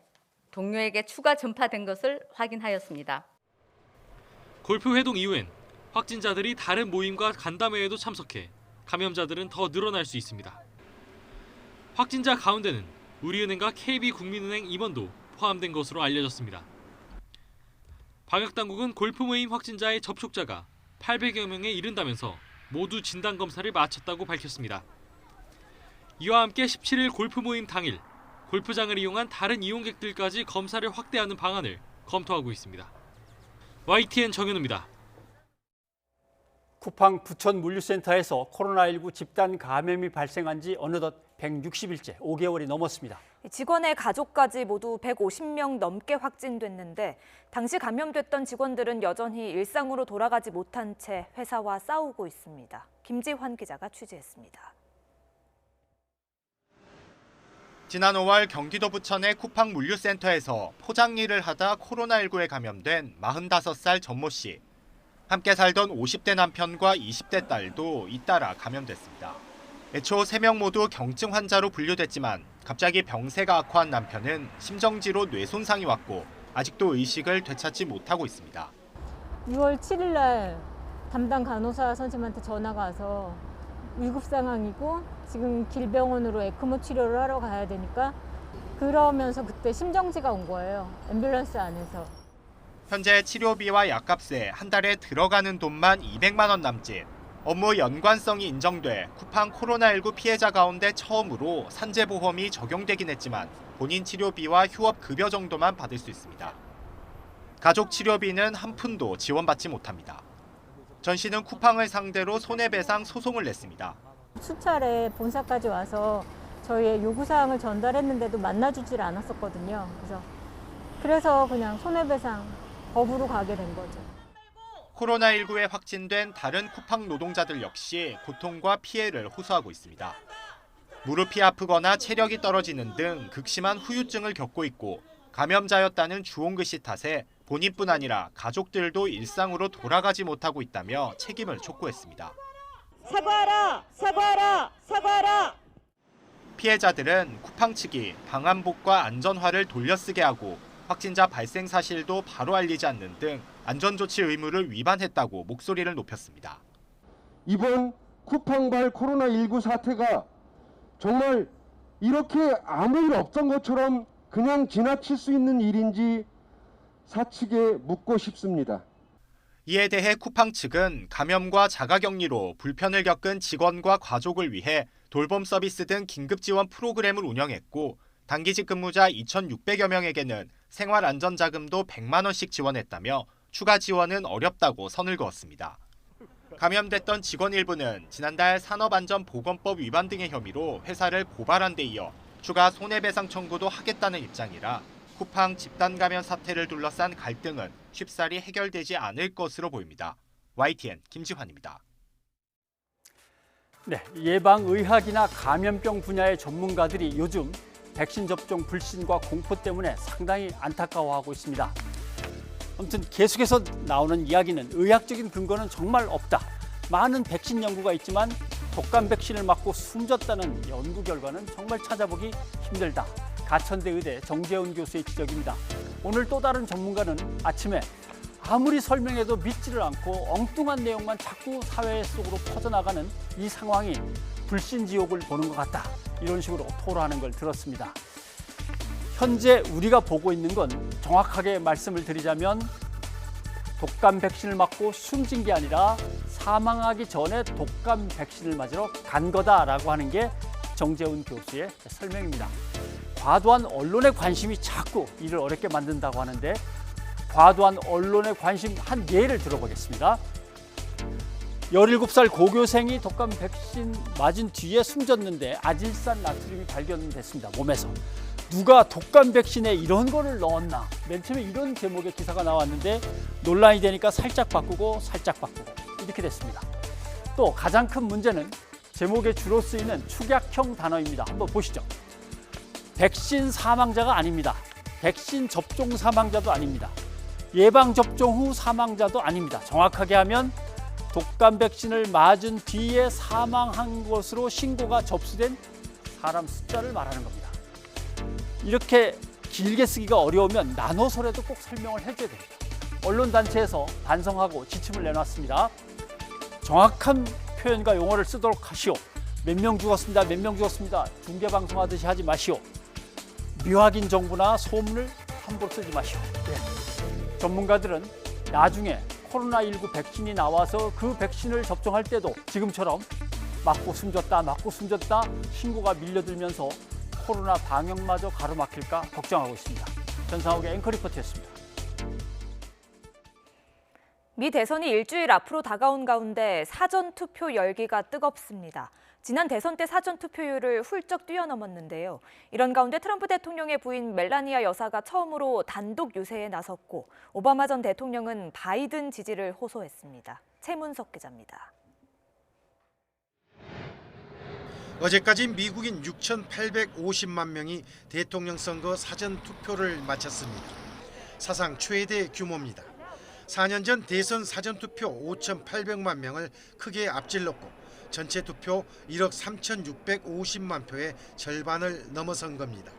동료에게 추가 전파된 것을 확인하였습니다. 골프 회동 이후엔 확진자들이 다른 모임과 간담회에도 참석해 감염자들은 더 늘어날 수 있습니다. 확진자 가운데는 우리은행과 KB국민은행 임원도 포함된 것으로 알려졌습니다. 방역당국은 골프 모임 확진자의 접촉자가 800여 명에 이른다면서 모두 진단검사를 마쳤다고 밝혔습니다. 이와 함께 17일 골프 모임 당일 골프장을 이용한 다른 이용객들까지 검사를 확대하는 방안을 검토하고 있습니다. YTN 정현우입니다. 쿠팡 부천물류센터에서 코로나19 집단 감염이 발생한 지 어느덧 160일째, 5개월이 넘었습니다. 직원의 가족까지 모두 150명 넘게 확진됐는데 당시 감염됐던 직원들은 여전히 일상으로 돌아가지 못한 채 회사와 싸우고 있습니다. 김지환 기자가 취재했습니다. 지난 5월 경기도 부천의 쿠팡 물류센터에서 포장 일을 하다 코로나19에 감염된 45살 전모 씨. 함께 살던 50대 남편과 20대 딸도 잇따라 감염됐습니다. 애초 3명 모두 경증 환자로 분류됐지만 갑자기 병세가 악화한 남편은 심정지로 뇌 손상이 왔고 아직도 의식을 되찾지 못하고 있습니다. 6월 7일 날 담당 간호사 선생님한테 전화가 와서 위급 상황이고 지금 길병원으로 에크모 치료를 하러 가야 되니까 그러면서 그때 심정지가 온 거예요. 앰뷸런스 안에서. 현재 치료비와 약값에 한 달에 들어가는 돈만 200만 원 남짓. 업무 연관성이 인정돼 쿠팡 코로나19 피해자 가운데 처음으로 산재보험이 적용되긴 했지만 본인 치료비와 휴업급여 정도만 받을 수 있습니다. 가족 치료비는 한 푼도 지원받지 못합니다. 전 씨는 쿠팡을 상대로 손해배상 소송을 냈습니다. 수차례 본사까지 와서 저희의 요구사항을 전달했는데도 만나주질 않았었거든요. 그래서 그냥 손해배상 법으로 가게 된 거죠. 코로나19에 확진된 다른 쿠팡 노동자들 역시 고통과 피해를 호소하고 있습니다. 무릎이 아프거나 체력이 떨어지는 등 극심한 후유증을 겪고 있고 감염자였다는 주홍글씨 탓에 본인뿐 아니라 가족들도 일상으로 돌아가지 못하고 있다며 책임을 촉구했습니다. 사과하라! 사과하라! 사과하라! 피해자들은 쿠팡 측이 방한복과 안전화를 돌려쓰게 하고 확진자 발생 사실도 바로 알리지 않는 등 안전조치 의무를 위반했다고 목소리를 높였습니다. 이번 쿠팡발 코로나19 사태가 정말 이렇게 아무 일 없던 것처럼 그냥 지나칠 수 있는 일인지 사측에 묻고 싶습니다. 이에 대해 쿠팡 측은 감염과 자가격리로 불편을 겪은 직원과 가족을 위해 돌봄 서비스 등 긴급 지원 프로그램을 운영했고 단기직 근무자 2,600여 명에게는 생활안전자금도 100만 원씩 지원했다며 추가 지원은 어렵다고 선을 그었습니다. 감염됐던 직원 일부는 지난달 산업안전보건법 위반 등의 혐의로 회사를 고발한 데 이어 추가 손해배상 청구도 하겠다는 입장이라 쿠팡 집단 감염 사태를 둘러싼 갈등은 쉽사리 해결되지 않을 것으로 보입니다. YTN 김지환입니다. 네, 예방의학이나 감염병 분야의 전문가들이 요즘 백신 접종 불신과 공포 때문에 상당히 안타까워하고 있습니다. 아무튼 계속해서 나오는 이야기는 의학적인 근거는 정말 없다. 많은 백신 연구가 있지만 독감 백신을 맞고 숨졌다는 연구 결과는 정말 찾아보기 힘들다. 가천대 의대 정재훈 교수의 지적입니다. 오늘 또 다른 전문가는 아침에 아무리 설명해도 믿지를 않고 엉뚱한 내용만 자꾸 사회 속으로 퍼져나가는 이 상황이 불신지옥을 보는 것 같다. 이런 식으로 토로하는 걸 들었습니다. 현재 우리가 보고 있는 건 정확하게 말씀을 드리자면 독감 백신을 맞고 숨진 게 아니라 사망하기 전에 독감 백신을 맞으러 간 거다라고 하는 게 정재훈 교수의 설명입니다. 과도한 언론의 관심이 자꾸 이를 어렵게 만든다고 하는데 과도한 언론의 관심 한 예를 들어보겠습니다. 17살 고교생이 독감 백신 맞은 뒤에 숨졌는데 아질산 나트륨이 발견됐습니다. 몸에서. 누가 독감 백신에 이런 거를 넣었나? 맨 처음에 이런 제목의 기사가 나왔는데 논란이 되니까 살짝 바꾸고 이렇게 됐습니다. 또 가장 큰 문제는 제목에 주로 쓰이는 축약형 단어입니다. 한번 보시죠. 백신 사망자가 아닙니다. 백신 접종 사망자도 아닙니다. 예방접종 후 사망자도 아닙니다. 정확하게 하면 독감 백신을 맞은 뒤에 사망한 것으로 신고가 접수된 사람 숫자를 말하는 겁니다. 이렇게 길게 쓰기가 어려우면 나눠서라도 꼭 설명을 해줘야 됩니다. 언론단체에서 반성하고 지침을 내놨습니다. 정확한 표현과 용어를 쓰도록 하시오. 몇 명 죽었습니다. 몇 명 죽었습니다. 중계방송하듯이 하지 마시오. 미확인 정보나 소문을 함부로 쓰지 마시오. 네. 전문가들은 나중에 코로나19 백신이 나와서 그 백신을 접종할 때도 지금처럼 맞고 숨졌다 신고가 밀려들면서 코로나 방역마저 가로막힐까 걱정하고 있습니다. 전상욱의 앵커 리포트였습니다. 미 대선이 일주일 앞으로 다가온 가운데 사전투표 열기가 뜨겁습니다. 지난 대선 때 사전투표율을 훌쩍 뛰어넘었는데요. 이런 가운데 트럼프 대통령의 부인 멜라니아 여사가 처음으로 단독 유세에 나섰고 오바마 전 대통령은 바이든 지지를 호소했습니다. 최문석 기자입니다. 어제까지 미국인 6,850만 명이 대통령 선거 사전투표를 마쳤습니다. 사상 최대 규모입니다. 4년 전 대선 사전투표 5,800만 명을 크게 앞질렀고 전체 투표 1억 3,650만 표의 절반을 넘어선 겁니다.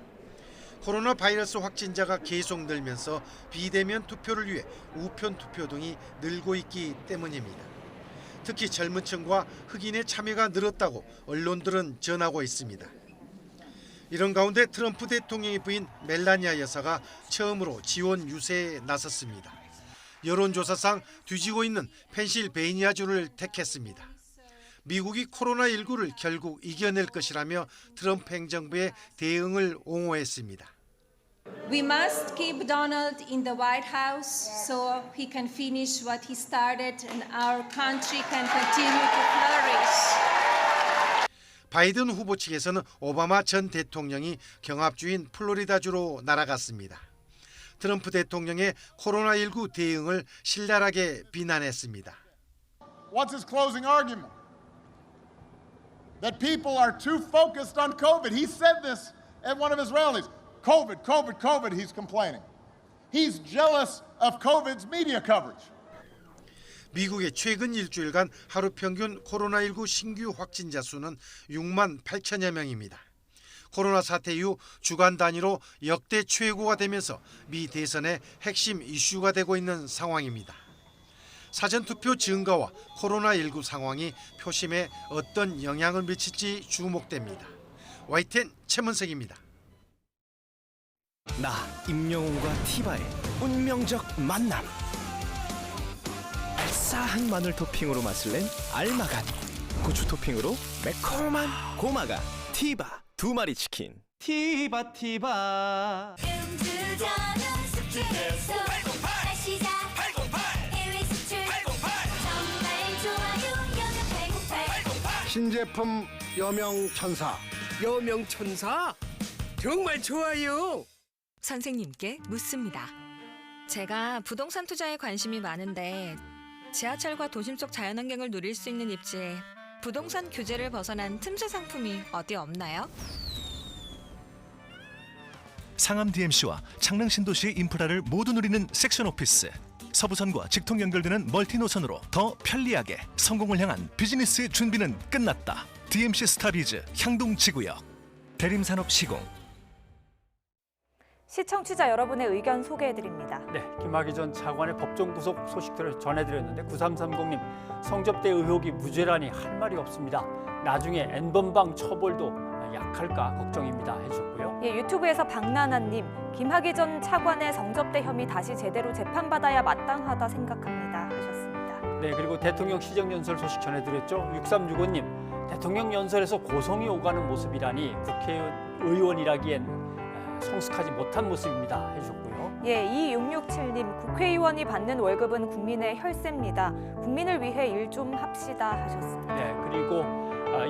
코로나 바이러스 확진자가 계속 늘면서 비대면 투표를 위해 우편 투표 등이 늘고 있기 때문입니다. 특히 젊은 층과 흑인의 참여가 늘었다고 언론들은 전하고 있습니다. 이런 가운데 트럼프 대통령의 부인 멜라니아 여사가 처음으로 지원 유세에 나섰습니다. 여론조사상 뒤지고 있는 펜실베이니아주를 택했습니다. 미국이 코로나19를 결국 이겨낼 것이라며 트럼프 행정부의 대응을 옹호했습니다. We must keep Donald in the White House so he can finish what he started and our country can continue to flourish. 바이든 후보 측에서는 오바마 전 대통령이 경합주인 플로리다주로 날아갔습니다. 트럼프 대통령의 코로나19 대응을 신랄하게 비난했습니다. What's his closing argument? That people are too focused on COVID. He said this at one of his rallies. COVID, COVID, COVID, he's complaining. He's jealous of COVID's media coverage. 미국의 최근 일주일간 하루 평균 코로나19 신규 확진자 수는 6만 8천여 명입니다. 코로나 사태 이후 주간 단위로 역대 최고가 되면서 미 대선의 핵심 이슈가 되고 있는 상황입니다. 사전투표 증가와 코로나19 상황이 표심에 어떤 영향을 미칠지 주목됩니다. YTN 최문석입니다. 나 임영웅과 티바의 운명적 만남. 알싸한 마늘 토핑으로 맛을 낸 알마간, 고추 토핑으로 매콤한 고마가. 티바 2마리 치킨. 티바 신제품 여명천사. 여명천사? 정말 좋아요. 선생님께 묻습니다. 제가 부동산 투자에 관심이 많은데 지하철과 도심 속 자연환경을 누릴 수 있는 입지에 부동산 규제를 벗어난 틈새 상품이 어디 없나요? 상암 DMC와 창릉 신도시의 인프라를 모두 누리는 섹션 오피스. 서부선과 직통 연결되는 멀티 노선으로 더 편리하게 성공을 향한 비즈니스의 준비는 끝났다. DMC 스타비즈 향동 지구역. 대림산업 시공. 시청취자 여러분의 의견 소개해드립니다. 네, 김학의 전 차관의 법정 구속 소식들을 전해드렸는데 9330님, 성접대 의혹이 무죄라니 할 말이 없습니다. 나중에 N번방 처벌도 약할까 걱정입니다 해주셨고요. 예, 유튜브에서 박나나님, 김학의 전 차관의 성접대 혐의 다시 제대로 재판받아야 마땅하다 생각합니다 하셨습니다. 네, 그리고 대통령 시정연설 소식 전해드렸죠. 6365님, 대통령 연설에서 고성이 오가는 모습이라니 국회의원이라기엔 성숙하지 못한 모습입니다 해주셨고요. 예, 2667님, 국회의원이 받는 월급은 국민의 혈세입니다. 국민을 위해 일 좀 합시다 하셨습니다. 네, 그리고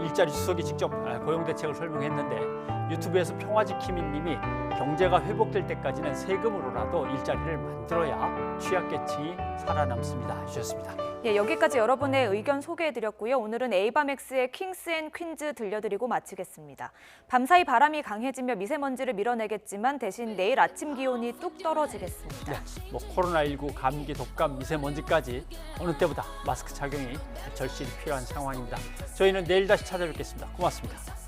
일자리 수석이 직접 고용 대책을 설명했는데 유튜브에서 평화지킴이님이 경제가 회복될 때까지는 세금으로라도 일자리를 만들어야 취약계층이 살아남습니다 해주셨습니다. 예, 여기까지 여러분의 의견 소개해드렸고요. 오늘은 에이바맥스의 킹스 앤 퀸즈 들려드리고 마치겠습니다. 밤사이 바람이 강해지며 미세먼지를 밀어내겠지만 대신 내일 아침 기온이 뚝 떨어지겠습니다. 네, 코로나19, 감기, 독감, 미세먼지까지 어느 때보다 마스크 착용이 절실히 필요한 상황입니다. 저희는 내일 다시 찾아뵙겠습니다. 고맙습니다.